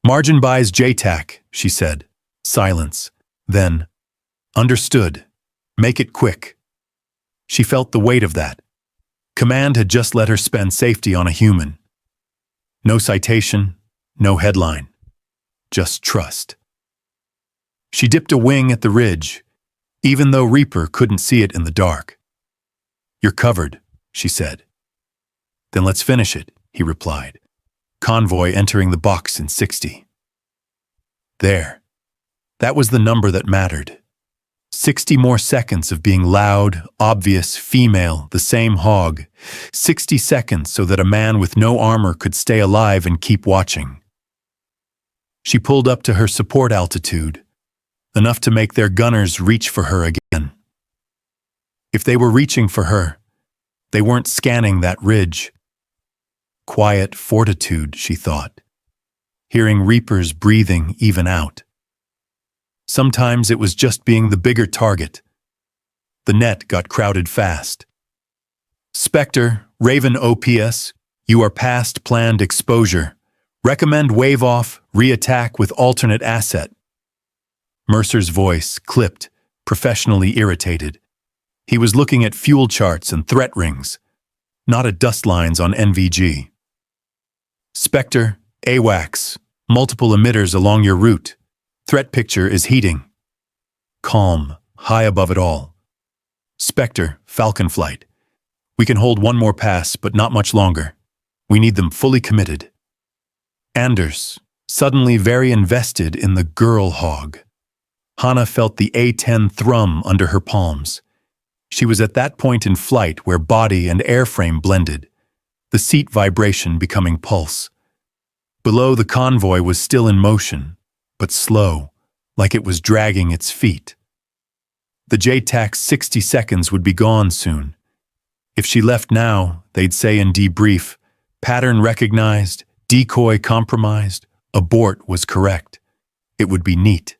Margin buys JTAC, she said. Silence. Then, understood. Make it quick. She felt the weight of that. Command had just let her spend safety on a human. No citation, no headline. Just trust. She dipped a wing at the ridge, even though Reaper couldn't see it in the dark. You're covered, she said. Then let's finish it, he replied. Convoy entering the box in 60. There. That was the number that mattered. 60 more seconds of being loud, obvious, female, the same hog. 60 seconds so that a man with no armor could stay alive and keep watching. She pulled up to her support altitude, enough to make their gunners reach for her again. If they were reaching for her, they weren't scanning that ridge. Quiet fortitude, she thought, hearing Reapers breathing even out. Sometimes it was just being the bigger target. The net got crowded fast. Spectre, Raven OPS, you are past planned exposure. Recommend wave off, re-attack with alternate asset. Mercer's voice clipped, professionally irritated. He was looking at fuel charts and threat rings, not at dust lines on NVG. Spectre, AWACS, multiple emitters along your route. Threat picture is heating. Calm, high above it all. Spectre, Falcon flight. We can hold one more pass, but not much longer. We need them fully committed. Anders, suddenly very invested in the girl hog. Hana felt the A-10 thrum under her palms. She was at that point in flight where body and airframe blended, the seat vibration becoming pulse. Below, the convoy was still in motion, but slow, like it was dragging its feet. The JTAC's 60 seconds would be gone soon. If she left now, they'd say in debrief, pattern recognized, decoy compromised, abort was correct. It would be neat,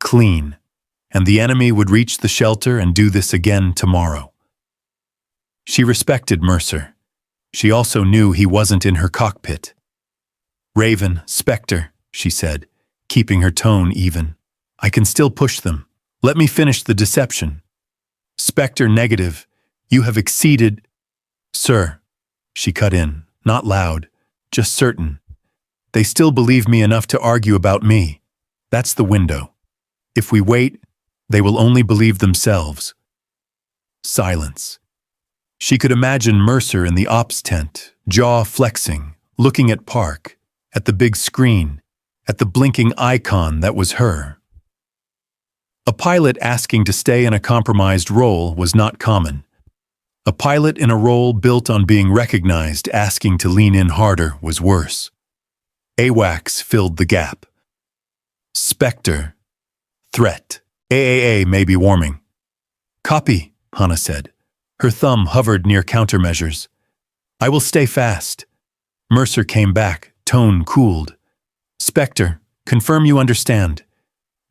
clean, and the enemy would reach the shelter and do this again tomorrow. She respected Mercer. She also knew he wasn't in her cockpit. Raven, Spectre, she said, keeping her tone even. I can still push them. Let me finish the deception. Spectre, negative. You have exceeded. Sir, she cut in, not loud, just certain. They still believe me enough to argue about me. That's the window. If we wait, they will only believe themselves. Silence. She could imagine Mercer in the ops tent, jaw flexing, looking at Park, at the big screen, at the blinking icon that was her. A pilot asking to stay in a compromised role was not common. A pilot in a role built on being recognized asking to lean in harder was worse. AWACS filled the gap. Spectre. Threat. AAA may be warming. Copy, Hana said. Her thumb hovered near countermeasures. I will stay fast. Mercer came back, tone cooled. Spectre, confirm you understand.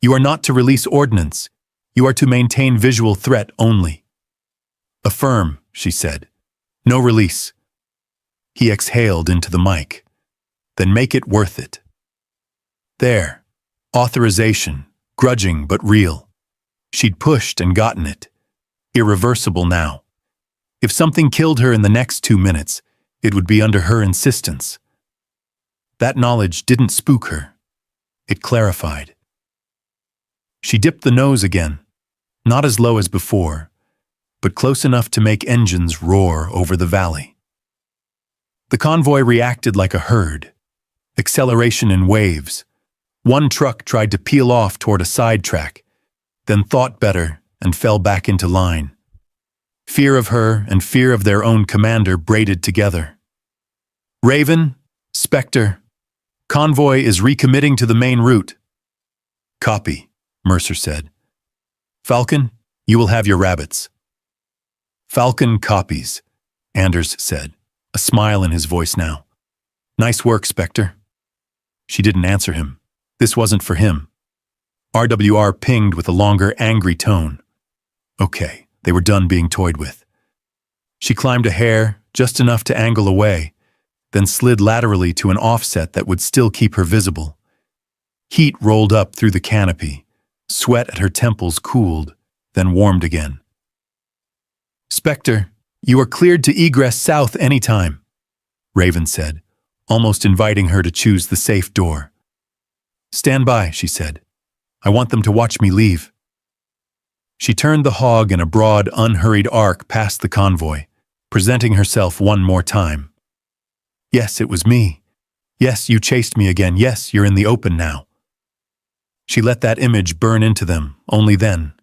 You are not to release ordnance. You are to maintain visual threat only. Affirm, she said. No release. He exhaled into the mic. Then make it worth it. There. Authorization, grudging but real. She'd pushed and gotten it. Irreversible now. If something killed her in the next 2 minutes, it would be under her insistence. That knowledge didn't spook her. It clarified. She dipped the nose again, not as low as before, but close enough to make engines roar over the valley. The convoy reacted like a herd, acceleration in waves. One truck tried to peel off toward a sidetrack, then thought better and fell back into line. Fear of her and fear of their own commander braided together. Raven, Spectre, convoy is recommitting to the main route. Copy, Mercer said. Falcon, you will have your rabbits. Falcon copies, Anders said, a smile in his voice now. Nice work, Spectre. She didn't answer him. This wasn't for him. RWR pinged with a longer, angry tone. Okay, they were done being toyed with. She climbed a hair, just enough to angle away, then slid laterally to an offset that would still keep her visible. Heat rolled up through the canopy. Sweat at her temples cooled, then warmed again. Spectre, you are cleared to egress south any time, Raven said, almost inviting her to choose the safe door. Stand by, she said. I want them to watch me leave. She turned the hog in a broad, unhurried arc past the convoy, presenting herself one more time. Yes, it was me. Yes, you chased me again. Yes, you're in the open now. She let that image burn into them, only then.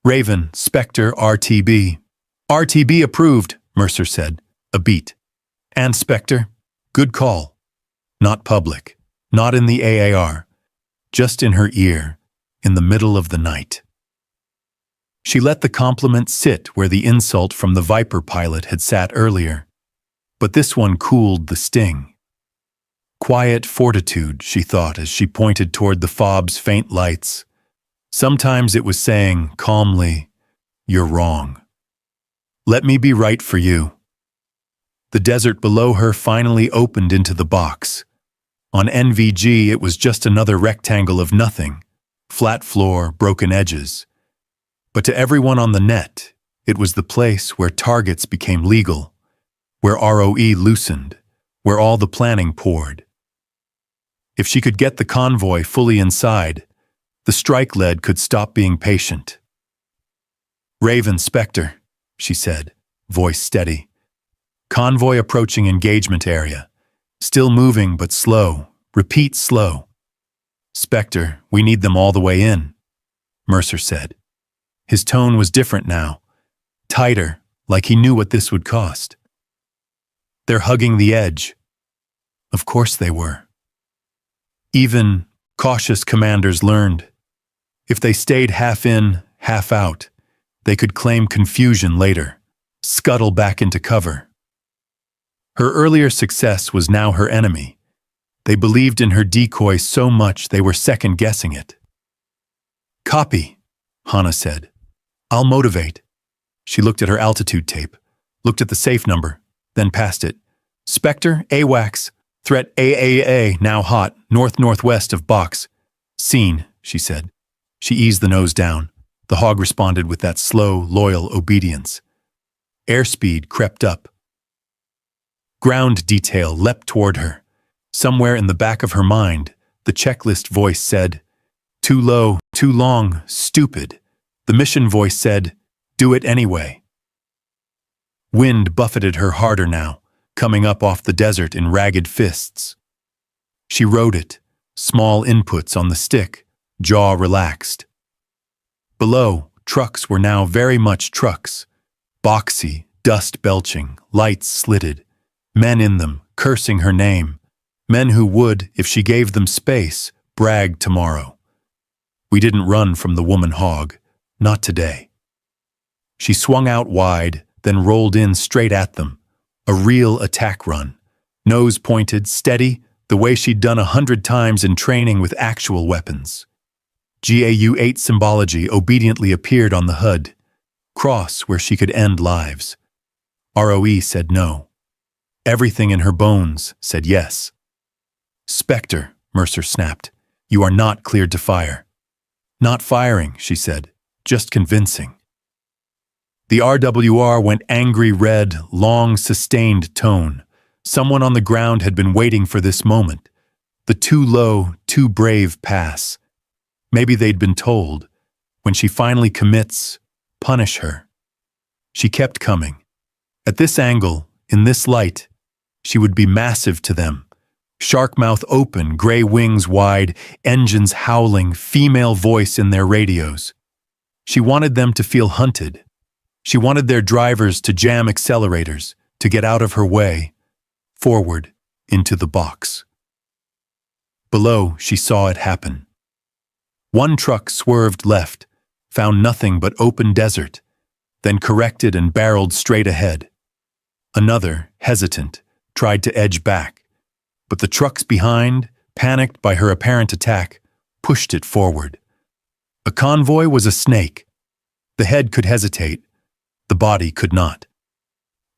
Raven, Spectre, RTB. RTB approved, Mercer said, a beat. And Spectre, good call. Not public, not in the AAR, just in her ear, in the middle of the night. She let the compliment sit where the insult from the Viper pilot had sat earlier, but this one cooled the sting. Quiet fortitude, she thought as she pointed toward the fob's faint lights. Sometimes it was saying, calmly, you're wrong. Let me be right for you. The desert below her finally opened into the box. On NVG, it was just another rectangle of nothing, flat floor, broken edges. But to everyone on the net, it was the place where targets became legal, where ROE loosened, where all the planning poured. If she could get the convoy fully inside, the strike lead could stop being patient. Raven, Spectre, she said, voice steady. Convoy approaching engagement area. Still moving, but slow. Repeat slow. Spectre, we need them all the way in, Mercer said. His tone was different now. Tighter, like he knew what this would cost. They're hugging the edge. Of course they were. Even cautious commanders learned. If they stayed half in, half out, they could claim confusion later, scuttle back into cover. Her earlier success was now her enemy. They believed in her decoy so much they were second-guessing it. Copy, Hannah said. I'll motivate. She looked at her altitude tape, looked at the safe number, then passed it. Spectre, AWACS, threat AAA, now hot, north-northwest of box. Seen, she said. She eased the nose down. The hog responded with that slow, loyal obedience. Airspeed crept up. Ground detail leapt toward her. Somewhere in the back of her mind, the checklist voice said, too low, too long, stupid. The mission voice said, do it anyway. Wind buffeted her harder now, coming up off the desert in ragged fists. She rode it, small inputs on the stick, jaw relaxed. Below, trucks were now very much trucks. Boxy, dust belching, lights slitted. Men in them, cursing her name. Men who would, if she gave them space, brag tomorrow. We didn't run from the woman hog. Not today. She swung out wide, then rolled in straight at them. A real attack run. Nose pointed, steady, the way she'd done 100 times in training with actual weapons. GAU-8 symbology obediently appeared on the HUD. Cross where she could end lives. ROE said no. Everything in her bones said yes. Spectre, Mercer snapped. You are not cleared to fire. Not firing, she said. Just convincing. The RWR went angry red, long, sustained tone. Someone on the ground had been waiting for this moment. The too low, too brave pass. Maybe they'd been told, when she finally commits, punish her. She kept coming. At this angle, in this light, she would be massive to them. Shark mouth open, gray wings wide, engines howling, female voice in their radios. She wanted them to feel hunted. She wanted their drivers to jam accelerators, to get out of her way, forward, into the box. Below, she saw it happen. One truck swerved left, found nothing but open desert, then corrected and barreled straight ahead. Another, hesitant, tried to edge back, but the trucks behind, panicked by her apparent attack, pushed it forward. A convoy was a snake. The head could hesitate, the body could not.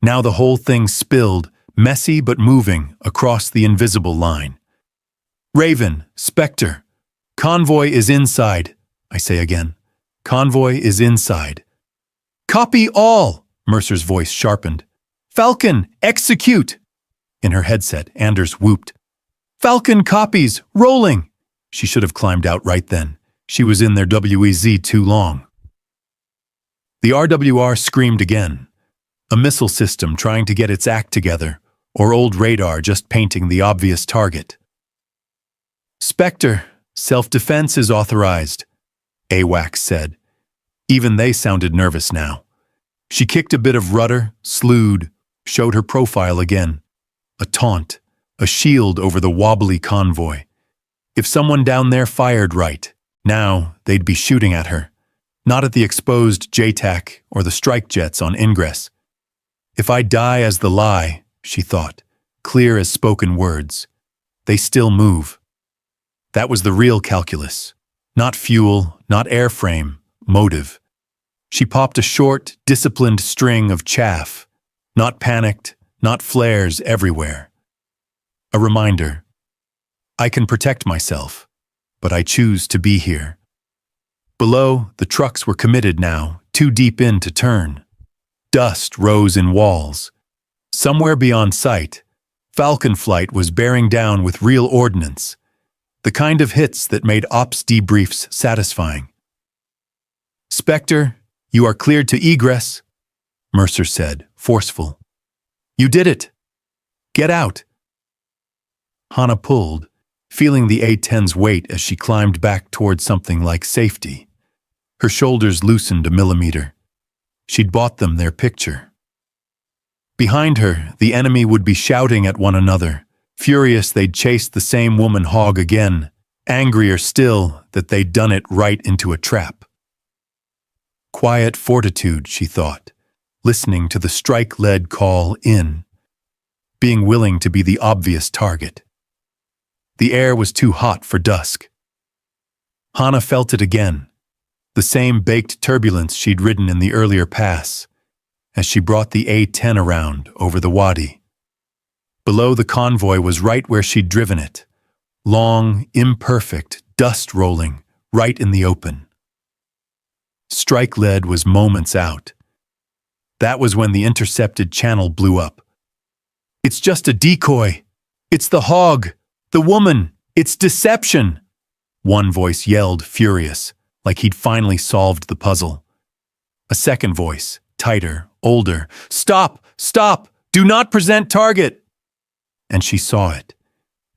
Now the whole thing spilled, messy but moving, across the invisible line. Raven, Spectre, convoy is inside, I say again. Convoy is inside. Copy all, Mercer's voice sharpened. Falcon, execute! In her headset, Anders whooped. Falcon copies, rolling! She should have climbed out right then. She was in their WEZ too long. The RWR screamed again. A missile system trying to get its act together, or old radar just painting the obvious target. Spectre, self-defense is authorized, AWACS said. Even they sounded nervous now. She kicked a bit of rudder, slewed, showed her profile again. A taunt, a shield over the wobbly convoy. If someone down there fired right, now they'd be shooting at her. Not at the exposed JTAC or the strike jets on ingress. If I die as the lie, she thought, clear as spoken words, they still move. That was the real calculus. Not fuel, not airframe, motive. She popped a short, disciplined string of chaff, not panicked, not flares everywhere. A reminder. I can protect myself, but I choose to be here. Below, the trucks were committed now, too deep in to turn. Dust rose in walls. Somewhere beyond sight, Falcon Flight was bearing down with real ordnance, the kind of hits that made ops debriefs satisfying. Spectre, you are cleared to egress, Mercer said, forceful. You did it. Get out. Hannah pulled, feeling the A-10's weight as she climbed back toward something like safety. Her shoulders loosened a millimeter. She'd bought them their picture. Behind her, the enemy would be shouting at one another, furious they'd chased the same woman hog again, angrier still that they'd done it right into a trap. Quiet fortitude, she thought, listening to the strike-led call in, being willing to be the obvious target. The air was too hot for dusk. Hannah felt it again, the same baked turbulence she'd ridden in the earlier pass, as she brought the A-10 around over the wadi. Below, the convoy was right where she'd driven it, long, imperfect, dust rolling, right in the open. Strike lead was moments out. That was when the intercepted channel blew up. It's just a decoy. It's the hog. The woman. It's deception. One voice yelled, furious, like he'd finally solved the puzzle. A second voice, tighter, older. Stop! Stop! Do not present target! And she saw it.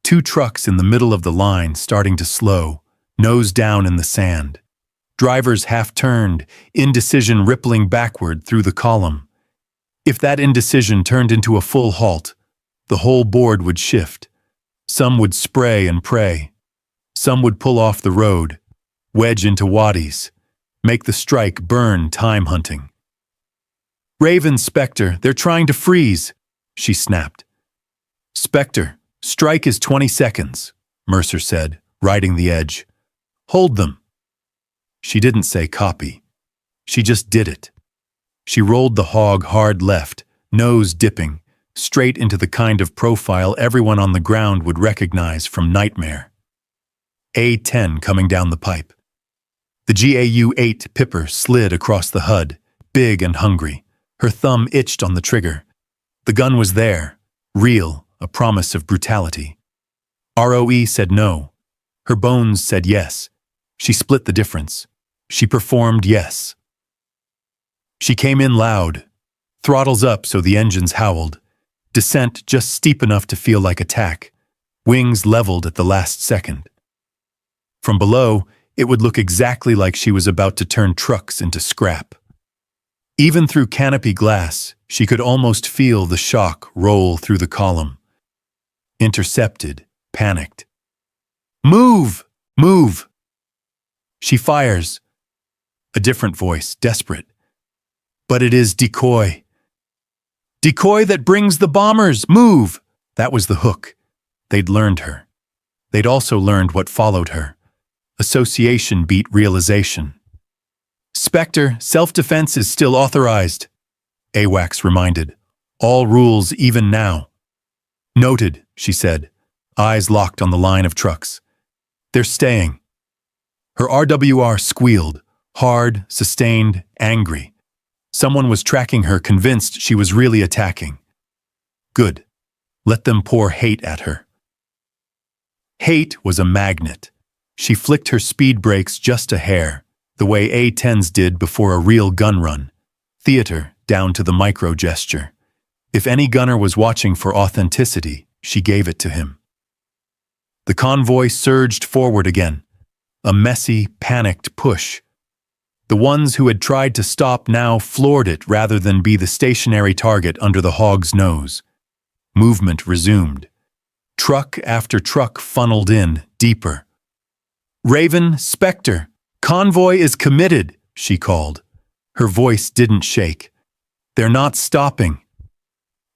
Two trucks in the middle of the line starting to slow, nose down in the sand. Drivers half-turned, indecision rippling backward through the column. If that indecision turned into a full halt, the whole board would shift. Some would spray and pray. Some would pull off the road, wedge into wadis, make the strike burn time hunting. Raven, Spectre, they're trying to freeze, she snapped. Spectre, strike is 20 seconds, Mercer said, riding the edge. Hold them. She didn't say copy. She just did it. She rolled the hog hard left, nose dipping, straight into the kind of profile everyone on the ground would recognize from Nightmare. A-10 coming down the pipe. The GAU-8 Pipper slid across the HUD, big and hungry. Her thumb itched on the trigger. The gun was there, real, a promise of brutality. ROE said no. Her bones said yes. She split the difference. She performed yes. She came in loud, throttles up so the engines howled, descent just steep enough to feel like attack, wings leveled at the last second. From below, it would look exactly like she was about to turn trucks into scrap. Even through canopy glass, she could almost feel the shock roll through the column. Intercepted, panicked. Move! Move! She fires. A different voice, desperate. But it is Decoy. Decoy that brings the bombers! Move! That was the hook. They'd learned her. They'd also learned what followed her. Association beat realization. Spectre, self-defense is still authorized. AWACS reminded. All rules even now. Noted, she said, eyes locked on the line of trucks. They're staying. Her RWR squealed, hard, sustained, angry. Someone was tracking her, convinced she was really attacking. Good. Let them pour hate at her. Hate was a magnet. She flicked her speed brakes just a hair, the way A-10s did before a real gun run. Theater, down to the micro gesture. If any gunner was watching for authenticity, she gave it to him. The convoy surged forward again. A messy, panicked push. The ones who had tried to stop now floored it rather than be the stationary target under the hog's nose. Movement resumed. Truck after truck funneled in, deeper. Raven, Spectre, convoy is committed, she called. Her voice didn't shake. They're not stopping.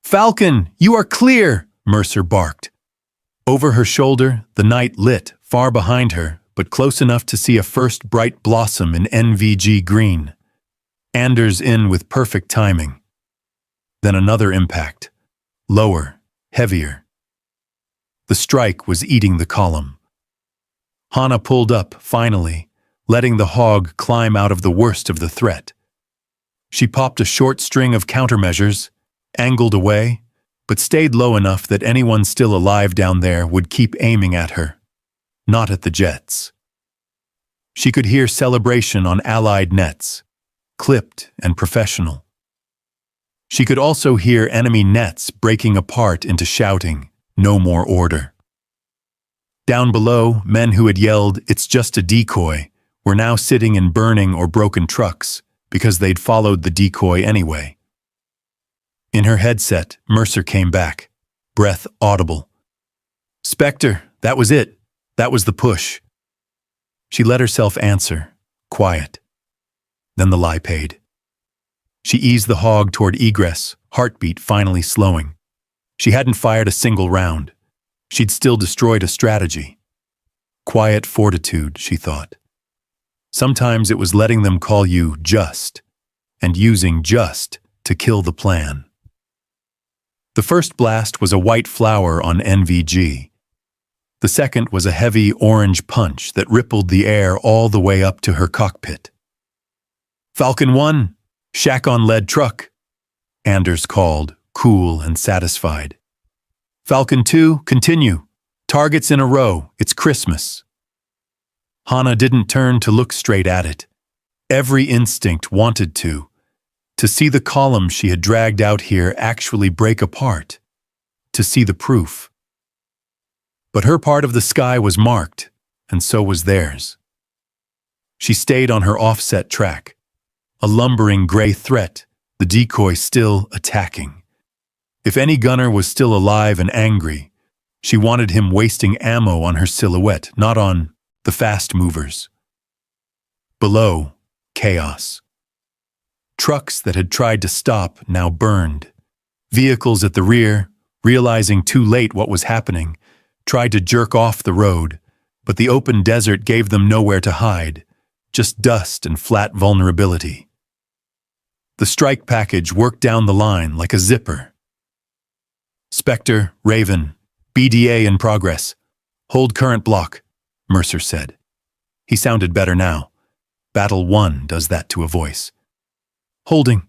Falcon, you are clear, Mercer barked. Over her shoulder, the night lit, far behind her, but close enough to see a first bright blossom in NVG green. Anders in with perfect timing. Then another impact. Lower, heavier. The strike was eating the column. Hana pulled up, finally, letting the hog climb out of the worst of the threat. She popped a short string of countermeasures, angled away, but stayed low enough that anyone still alive down there would keep aiming at her. Not at the jets. She could hear celebration on Allied nets, clipped and professional. She could also hear enemy nets breaking apart into shouting, "No more order." Down below, men who had yelled, "It's just a decoy," were now sitting in burning or broken trucks because they'd followed the decoy anyway. In her headset, Mercer came back, breath audible. "Spectre, that was it. That was the push." She let herself answer, quiet. Then the lie paid. She eased the hog toward egress, heartbeat finally slowing. She hadn't fired a single round. She'd still destroyed a strategy. Quiet fortitude, she thought. Sometimes it was letting them call you just, and using just to kill the plan. The first blast was a white flower on NVG. The second was a heavy orange punch that rippled the air all the way up to her cockpit. "Falcon 1, shack on lead truck," Anders called, cool and satisfied. "Falcon 2, continue. Targets in a row, it's Christmas." Hana didn't turn to look straight at it. Every instinct wanted to see the column she had dragged out here actually break apart, to see the proof. But her part of the sky was marked, and so was theirs. She stayed on her offset track, a lumbering gray threat, the decoy still attacking. If any gunner was still alive and angry, she wanted him wasting ammo on her silhouette, not on the fast movers. Below, chaos. Trucks that had tried to stop now burned. Vehicles at the rear, realizing too late what was happening, tried to jerk off the road, but the open desert gave them nowhere to hide, just dust and flat vulnerability. The strike package worked down the line like a zipper. "Spectre, Raven, BDA in progress. Hold current block," Mercer said. He sounded better now. Battle 1 does that to a voice. Holding,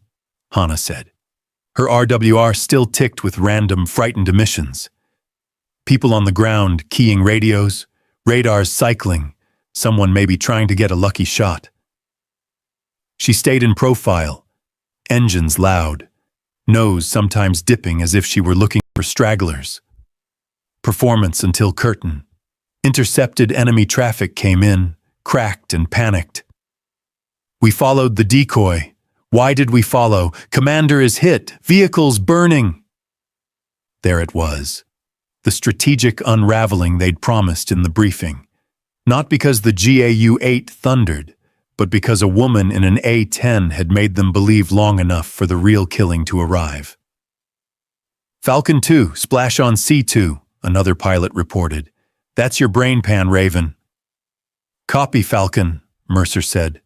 Hana said. Her RWR still ticked with random, frightened emissions. People on the ground keying radios, radars cycling, someone maybe trying to get a lucky shot. She stayed in profile, engines loud, nose sometimes dipping as if she were looking for stragglers. Performance until curtain. Intercepted enemy traffic came in, cracked and panicked. We followed the decoy. Why did we follow? Commander is hit. Vehicles burning. There it was. The strategic unraveling they'd promised in the briefing. Not because the GAU-8 thundered, but because a woman in an A-10 had made them believe long enough for the real killing to arrive. Falcon 2, splash on C2, another pilot reported. That's your brain pan, Raven. Copy, Falcon, Mercer said.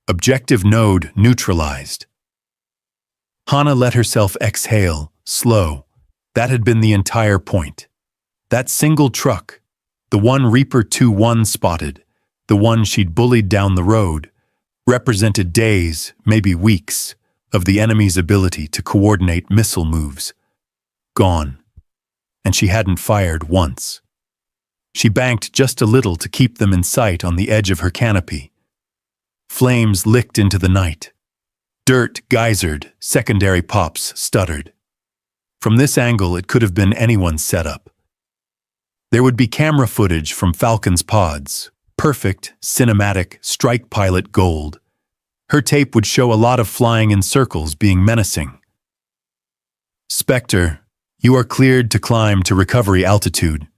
Objective node neutralized. Hana let herself exhale, slow. That had been the entire point. That single truck, the one Reaper 2-1 spotted, the one she'd bullied down the road, represented days, maybe weeks, of the enemy's ability to coordinate missile moves. Gone. And she hadn't fired once. She banked just a little to keep them in sight on the edge of her canopy. Flames licked into the night. Dirt geysered, secondary pops stuttered. From this angle, it could have been anyone's setup. There would be camera footage from Falcon's pods, perfect, cinematic, strike pilot gold. Her tape would show a lot of flying in circles being menacing. Spectre, you are cleared to climb to recovery altitude,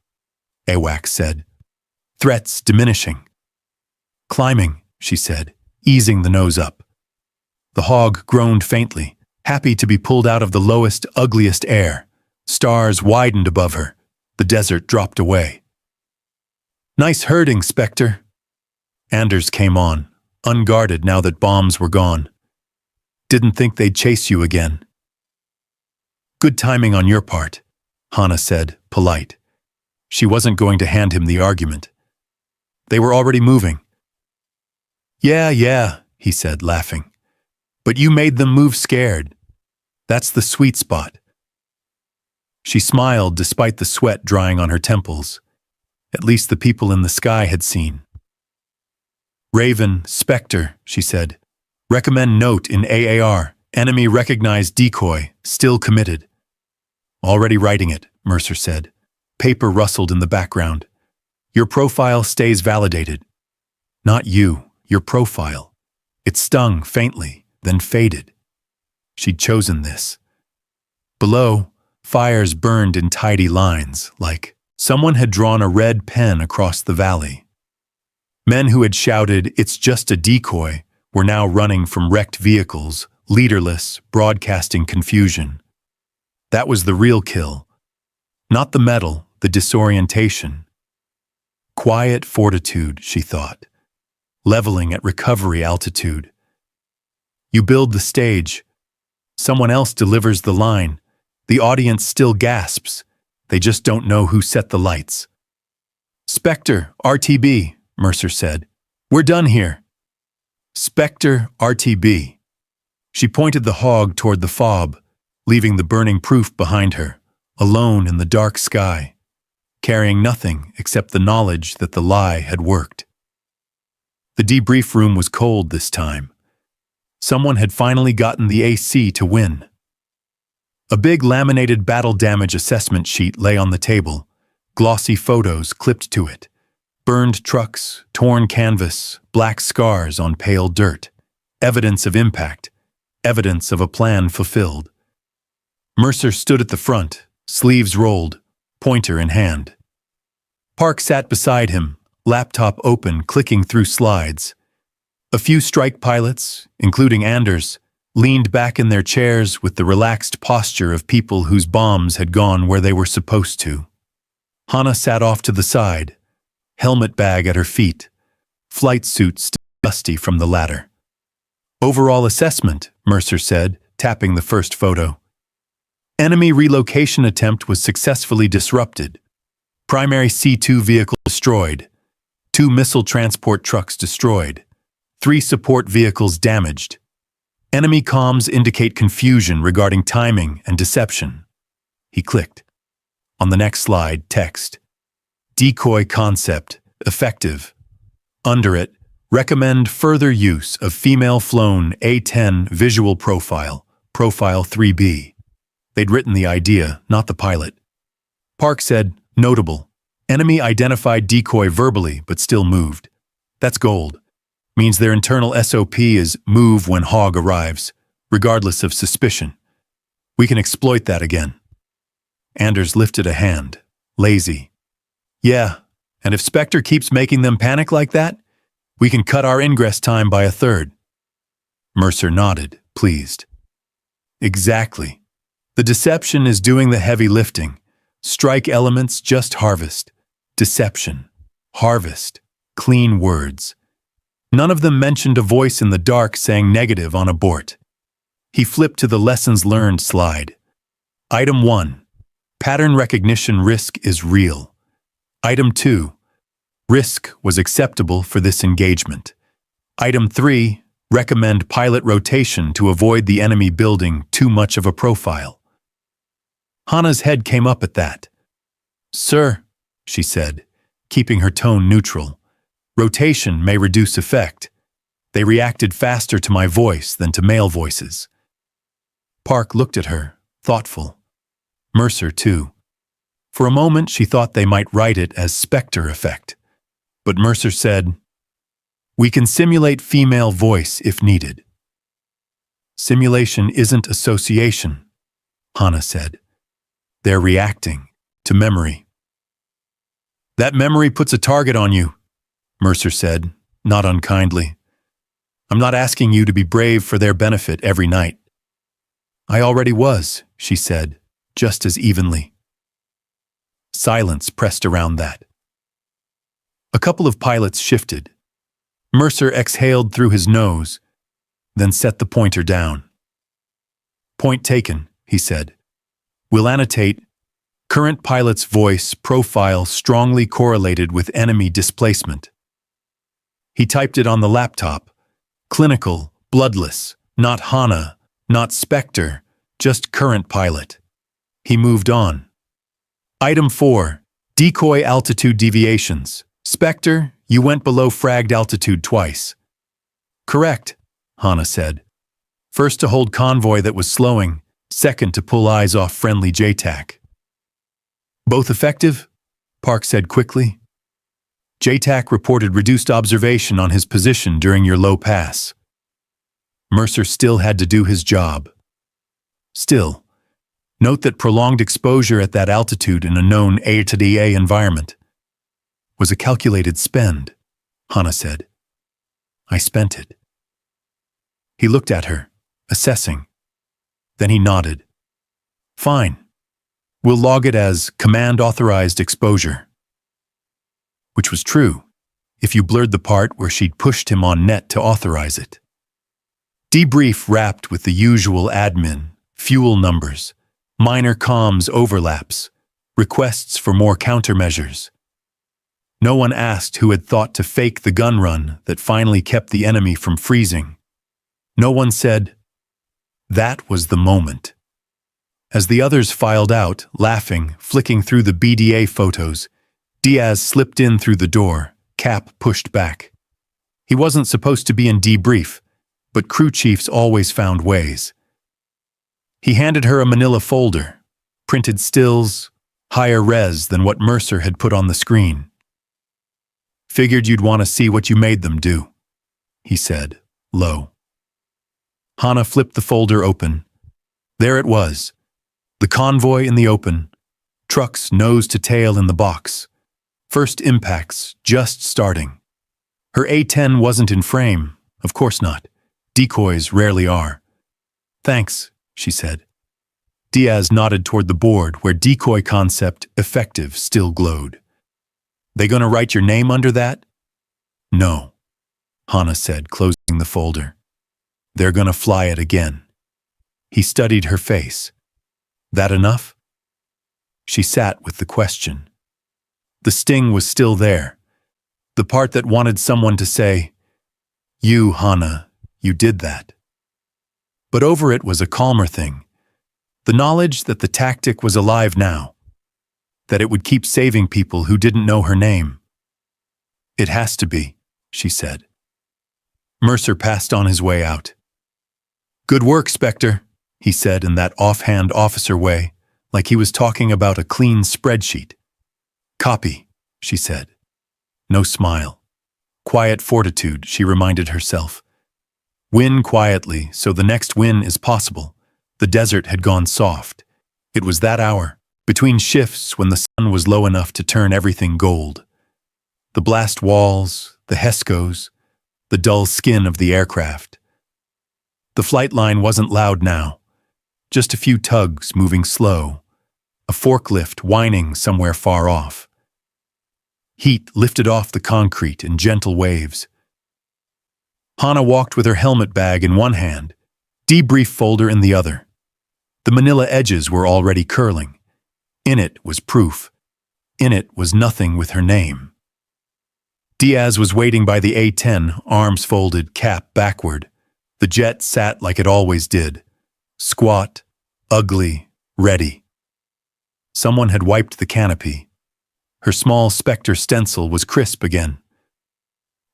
AWACS said. Threats diminishing. Climbing, she said, easing the nose up. The hog groaned faintly, happy to be pulled out of the lowest, ugliest air. Stars widened above her. The desert dropped away. Nice herding, Spectre. Anders came on, unguarded now that bombs were gone. Didn't think they'd chase you again. Good timing on your part, Hana said, polite. She wasn't going to hand him the argument. They were already moving. Yeah, he said, laughing. But you made them move scared. That's the sweet spot. She smiled despite the sweat drying on her temples. At least the people in the sky had seen. Raven, Spectre, she said. Recommend note in AAR. Enemy recognized decoy, still committed. Already writing it, Mercer said. Paper rustled in the background. Your profile stays validated. Not you, your profile. It stung faintly, then faded. She'd chosen this. Below, fires burned in tidy lines, like someone had drawn a red pen across the valley. Men who had shouted, "It's just a decoy," were now running from wrecked vehicles, leaderless, broadcasting confusion. That was the real kill. Not the medal, the disorientation. Quiet fortitude, she thought. Leveling at recovery altitude. You build the stage. Someone else delivers the line. The audience still gasps. They just don't know who set the lights. Spectre, RTB, Mercer said. We're done here. Spectre, RTB. She pointed the hog toward the fob, leaving the burning proof behind her, alone in the dark sky, carrying nothing except the knowledge that the lie had worked. The debrief room was cold this time. Someone had finally gotten the AC to win. A big laminated battle damage assessment sheet lay on the table, glossy photos clipped to it. Burned trucks, torn canvas, black scars on pale dirt. Evidence of impact, evidence of a plan fulfilled. Mercer stood at the front, sleeves rolled, pointer in hand. Park sat beside him, laptop open, clicking through slides. A few strike pilots, including Anders, leaned back in their chairs with the relaxed posture of people whose bombs had gone where they were supposed to. Hana sat off to the side, helmet bag at her feet, flight suit still dusty from the ladder. Overall assessment, Mercer said, tapping the first photo. Enemy relocation attempt was successfully disrupted. Primary C2 vehicle destroyed. 2 missile transport trucks destroyed. 3 support vehicles damaged. Enemy comms indicate confusion regarding timing and deception. He clicked. On the next slide, text. Decoy concept, effective. Under it, recommend further use of female-flown A-10 visual profile, profile 3B. They'd written the idea, not the pilot. Park said, notable. Enemy identified Decoy verbally, but still moved. That's gold. Means their internal SOP is move when Hog arrives, regardless of suspicion. We can exploit that again. Anders lifted a hand, lazy. Yeah, and if Spectre keeps making them panic like that, we can cut our ingress time by a third. Mercer nodded, pleased. Exactly. The deception is doing the heavy lifting. Strike elements just harvest. Deception. Harvest. Clean words. None of them mentioned a voice in the dark saying negative on abort. He flipped to the lessons learned slide. Item 1. Pattern recognition risk is real. Item 2. Risk was acceptable for this engagement. Item 3. Recommend pilot rotation to avoid the enemy building too much of a profile. Hana's head came up at that. Sir, she said, keeping her tone neutral. Rotation may reduce effect. They reacted faster to my voice than to male voices. Park looked at her, thoughtful. Mercer, too. For a moment, she thought they might write it as Spectre effect. But Mercer said, we can simulate female voice if needed. Simulation isn't association, Hana said. They're reacting to memory. That memory puts a target on you, Mercer said, not unkindly. I'm not asking you to be brave for their benefit every night. I already was, she said, just as evenly. Silence pressed around that. A couple of pilots shifted. Mercer exhaled through his nose, then set the pointer down. Point taken, he said. We'll annotate, current pilot's voice profile strongly correlated with enemy displacement. He typed it on the laptop. Clinical, bloodless, not Hana, not Spectre, just current pilot. He moved on. Item 4. Decoy altitude deviations. Spectre, you went below fragged altitude twice. Correct, Hana said. First to hold convoy that was slowing, second to pull eyes off friendly JTAC. Both effective? Park said quickly. JTAC reported reduced observation on his position during your low pass. Mercer still had to do his job. Still, note that prolonged exposure at that altitude in a known A-to-A environment was a calculated spend, Hana said. I spent it. He looked at her, assessing. Then he nodded. Fine. We'll log it as command-authorized exposure. Which was true, if you blurred the part where she'd pushed him on net to authorize it. Debrief wrapped with the usual admin, fuel numbers, minor comms overlaps, requests for more countermeasures. No one asked who had thought to fake the gun run that finally kept the enemy from freezing. No one said, that was the moment. As the others filed out, laughing, flicking through the BDA photos, Diaz slipped in through the door, Cap pushed back. He wasn't supposed to be in debrief, but crew chiefs always found ways. He handed her a manila folder, printed stills, higher res than what Mercer had put on the screen. Figured you'd want to see what you made them do, he said, low. Hana flipped the folder open. There it was, the convoy in the open, trucks nose to tail in the box. First impacts, just starting. Her A-10 wasn't in frame, of course not. Decoys rarely are. Thanks, she said. Diaz nodded toward the board where decoy concept effective still glowed. They gonna write your name under that? No, Hana said, closing the folder. They're gonna fly it again. He studied her face. That enough? She sat with the question. The sting was still there. The part that wanted someone to say, you, Hana, you did that. But over it was a calmer thing. The knowledge that the tactic was alive now. That it would keep saving people who didn't know her name. "It has to be," she said. Mercer passed on his way out. "Good work, Spectre," he said in that offhand officer way, like he was talking about a clean spreadsheet. "Copy," she said. No smile. Quiet fortitude, she reminded herself. Win quietly, so the next win is possible. The desert had gone soft. It was that hour, between shifts when the sun was low enough to turn everything gold. The blast walls, the HESCOs, the dull skin of the aircraft. The flight line wasn't loud now. Just a few tugs moving slow. A forklift whining somewhere far off. Heat lifted off the concrete in gentle waves. Hannah walked with her helmet bag in one hand, debrief folder in the other. The manila edges were already curling. In it was proof. In it was nothing with her name. Diaz was waiting by the A-10, arms folded, cap backward. The jet sat like it always did. Squat, ugly, ready. Someone had wiped the canopy. Her small Spectre stencil was crisp again.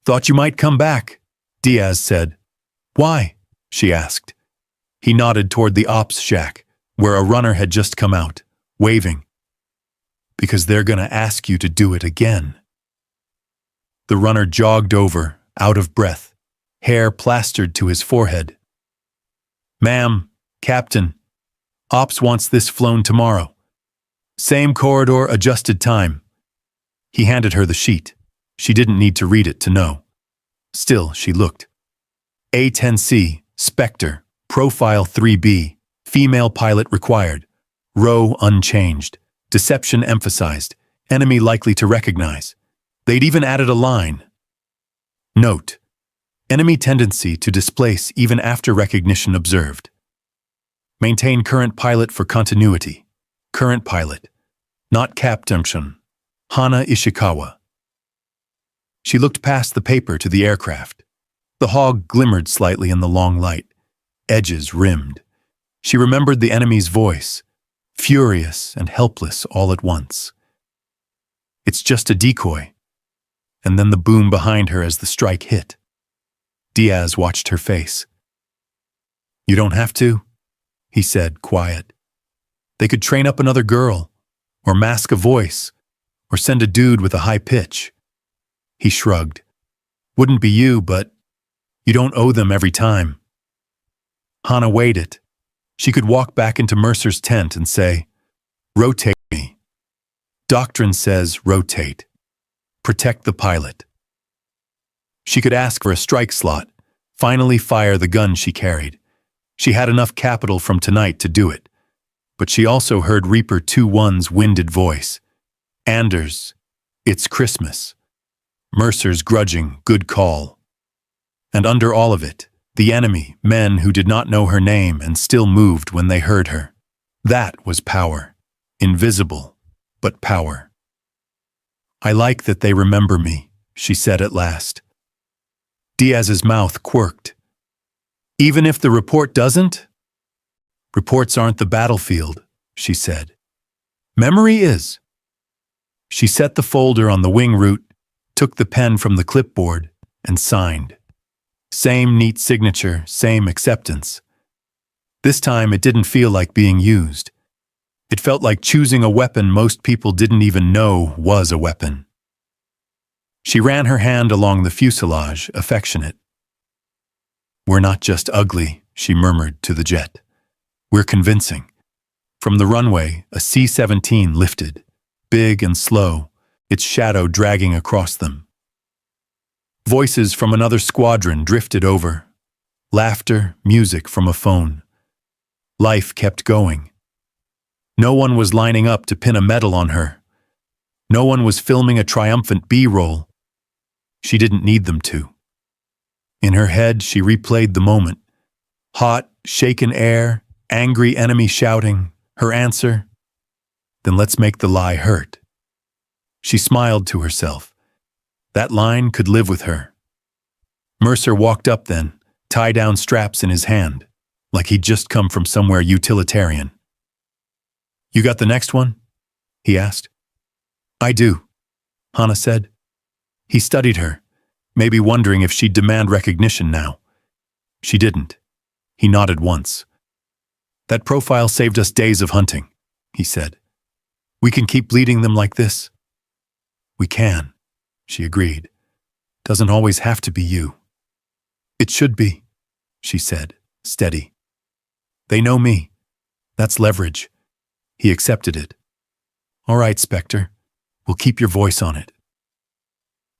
"Thought you might come back," Diaz said. "Why?" she asked. He nodded toward the ops shack, where a runner had just come out, waving. "Because they're gonna ask you to do it again." The runner jogged over, out of breath, hair plastered to his forehead. "Ma'am, Captain, Ops wants this flown tomorrow. Same corridor, adjusted time." He handed her the sheet. She didn't need to read it to know. Still, she looked. A-10C, Spectre, Profile 3B, female pilot required. Row unchanged. Deception emphasized. Enemy likely to recognize. They'd even added a line. Note: enemy tendency to displace even after recognition observed. Maintain current pilot for continuity. Current pilot. Not Captain Hana Ishikawa. She looked past the paper to the aircraft. The hog glimmered slightly in the long light. Edges rimmed. She remembered the enemy's voice, furious and helpless all at once. "It's just a decoy." And then the boom behind her as the strike hit. Diaz watched her face. "You don't have to," he said, quiet. "They could train up another girl, or mask a voice, or send a dude with a high pitch." He shrugged. "Wouldn't be you, but you don't owe them every time." Hannah weighed it. She could walk back into Mercer's tent and say, "Rotate me. Doctrine says rotate. Protect the pilot." She could ask for a strike slot, finally fire the gun she carried. She had enough capital from tonight to do it. But she also heard Reaper 2-1's winded voice. Anders, it's Christmas. Mercer's grudging, good call. And under all of it, the enemy, men who did not know her name and still moved when they heard her. That was power. Invisible, but power. "I like that they remember me," she said at last. Diaz's mouth quirked. "Even if the report doesn't?" "Reports aren't the battlefield," she said. "Memory is." She set the folder on the wing root, took the pen from the clipboard, and signed. Same neat signature, same acceptance. This time it didn't feel like being used. It felt like choosing a weapon most people didn't even know was a weapon. She ran her hand along the fuselage, affectionate. "We're not just ugly," she murmured to the jet. "We're convincing." From the runway, a C-17 lifted, big and slow, its shadow dragging across them. Voices from another squadron drifted over. Laughter, music from a phone. Life kept going. No one was lining up to pin a medal on her. No one was filming a triumphant B-roll. She didn't need them to. In her head, she replayed the moment. Hot, shaken air, angry enemy shouting, her answer, "Then let's make the lie hurt." She smiled to herself. That line could live with her. Mercer walked up then, tie-down straps in his hand. like he'd just come from somewhere utilitarian. "You got the next one?" he asked. "I do," Hannah said. He studied her, maybe wondering if she'd demand recognition now. She didn't. He nodded once. "That profile saved us days of hunting," he said. "We can keep bleeding them like this?" "We can," she agreed. "Doesn't always have to be you." "It should be," she said, steady. "They know me. That's leverage." He accepted it. "All right, Spectre. We'll keep your voice on it."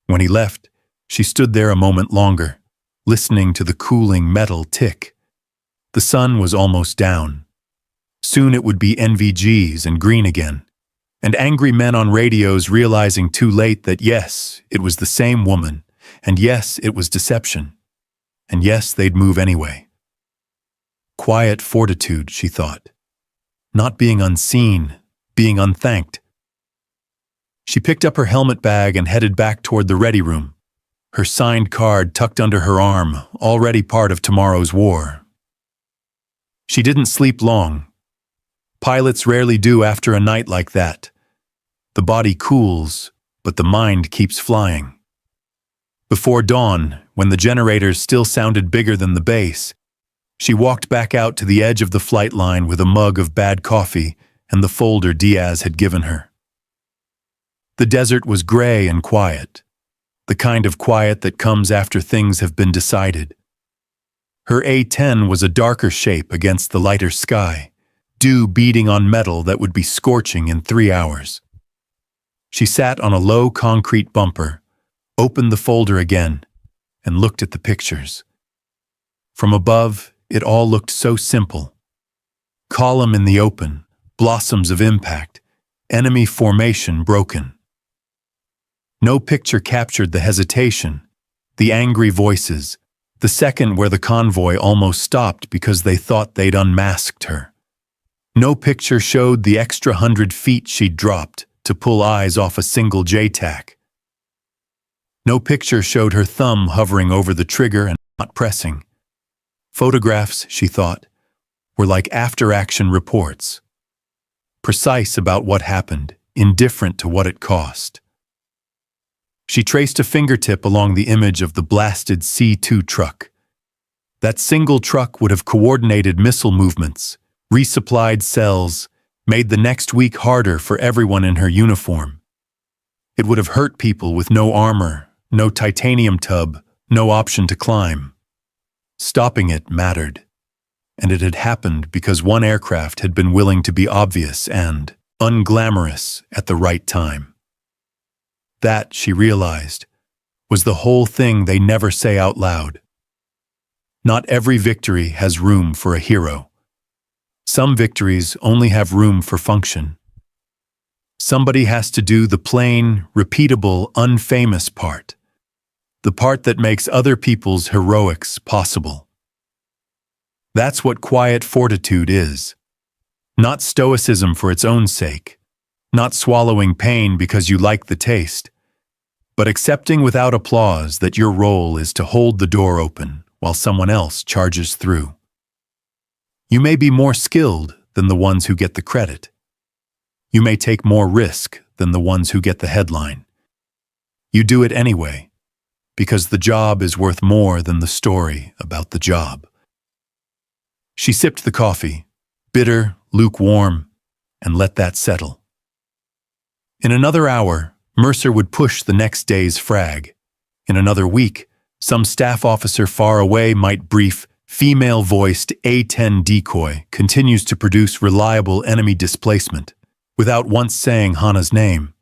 When he left, she stood there a moment longer, listening to the cooling metal tick. The sun was almost down. Soon it would be NVGs and green again, and angry men on radios realizing too late that yes, it was the same woman, and yes, it was deception, and yes, they'd move anyway. Quiet fortitude, she thought. Not being unseen, being unthanked. She picked up her helmet bag and headed back toward the ready room, her signed card tucked under her arm, already part of tomorrow's war. She didn't sleep long. Pilots rarely do after a night like that. The body cools, but the mind keeps flying. Before dawn, when the generators still sounded bigger than the base, she walked back out to the edge of the flight line with a mug of bad coffee and the folder Diaz had given her. The desert was gray and quiet, the kind of quiet that comes after things have been decided. Her A-10 was a darker shape against the lighter sky, dew beating on metal that would be scorching in 3 hours. She sat on a low concrete bumper, opened the folder again, and looked at the pictures. From above, it all looked so simple. Column in the open, blossoms of impact, enemy formation broken. No picture captured the hesitation, the angry voices, the second where the convoy almost stopped because they thought they'd unmasked her. No picture showed the extra 100 feet she'd dropped to pull eyes off a single J-tack. No picture showed her thumb hovering over the trigger and not pressing. Photographs, she thought, were like after-action reports. Precise about what happened, indifferent to what it cost. She traced a fingertip along the image of the blasted C-2 truck. That single truck would have coordinated missile movements, resupplied cells, made the next week harder for everyone in her uniform. It would have hurt people with no armor, no titanium tub, no option to climb. Stopping it mattered, and it had happened because one aircraft had been willing to be obvious and unglamorous at the right time. That, she realized, was the whole thing they never say out loud. Not every victory has room for a hero. Some victories only have room for function. Somebody has to do the plain, repeatable, unfamous part. The part that makes other people's heroics possible. That's what quiet fortitude is. Not stoicism for its own sake, not swallowing pain because you like the taste, but accepting without applause that your role is to hold the door open while someone else charges through. You may be more skilled than the ones who get the credit. You may take more risk than the ones who get the headline. You do it anyway, because the job is worth more than the story about the job. She sipped the coffee, bitter, lukewarm, and let that settle. In another hour, Mercer would push the next day's frag. In another week, some staff officer far away might brief female-voiced A-10 Decoy continues to produce reliable enemy displacement, without once saying Hannah's name.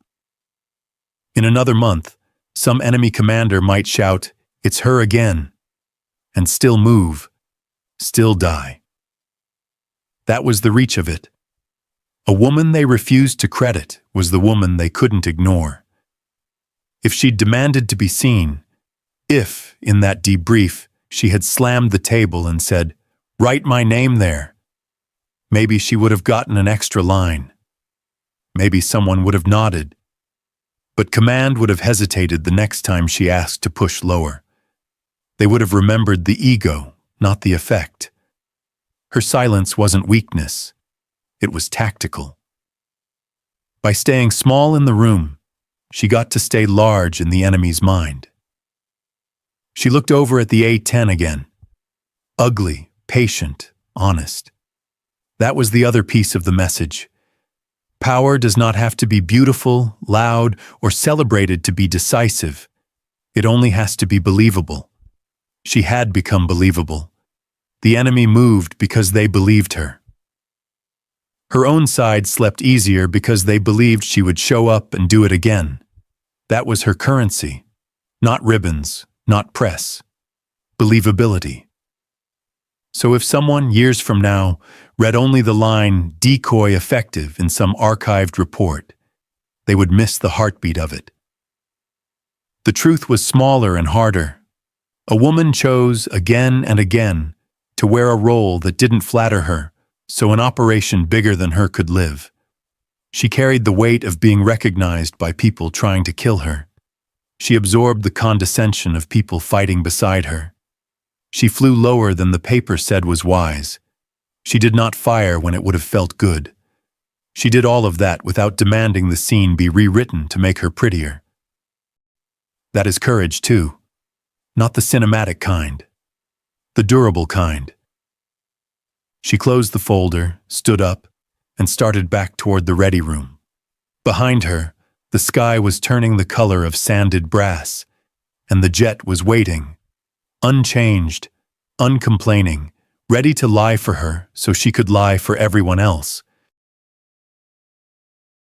In another month, some enemy commander might shout, "It's her again," and still move, still die. That was the reach of it. A woman they refused to credit was the woman they couldn't ignore. If she'd demanded to be seen, if, in that debrief, she had slammed the table and said, "Write my name there," maybe she would have gotten an extra line. Maybe someone would have nodded. But command would have hesitated the next time she asked to push lower. They would have remembered the ego, not the effect. Her silence wasn't weakness. It was tactical. By staying small in the room, she got to stay large in the enemy's mind. She looked over at the A-10 again. Ugly, patient, honest. That was the other piece of the message. Power does not have to be beautiful, loud, or celebrated to be decisive. It only has to be believable. She had become believable. The enemy moved because they believed her. Her own side slept easier because they believed she would show up and do it again. That was her currency. Not ribbons, not press. Believability. So if someone, years from now, read only the line "Decoy effective" in some archived report, they would miss the heartbeat of it. The truth was smaller and harder. A woman chose, again and again, to wear a role that didn't flatter her, so an operation bigger than her could live. She carried the weight of being recognized by people trying to kill her. She absorbed the condescension of people fighting beside her. She flew lower than the paper said was wise. She did not fire when it would have felt good. She did all of that without demanding the scene be rewritten to make her prettier. That is courage, too. Not the cinematic kind. The durable kind. She closed the folder, stood up, and started back toward the ready room. Behind her, the sky was turning the color of sanded brass, and the jet was waiting, unchanged, uncomplaining, ready to lie for her so she could lie for everyone else.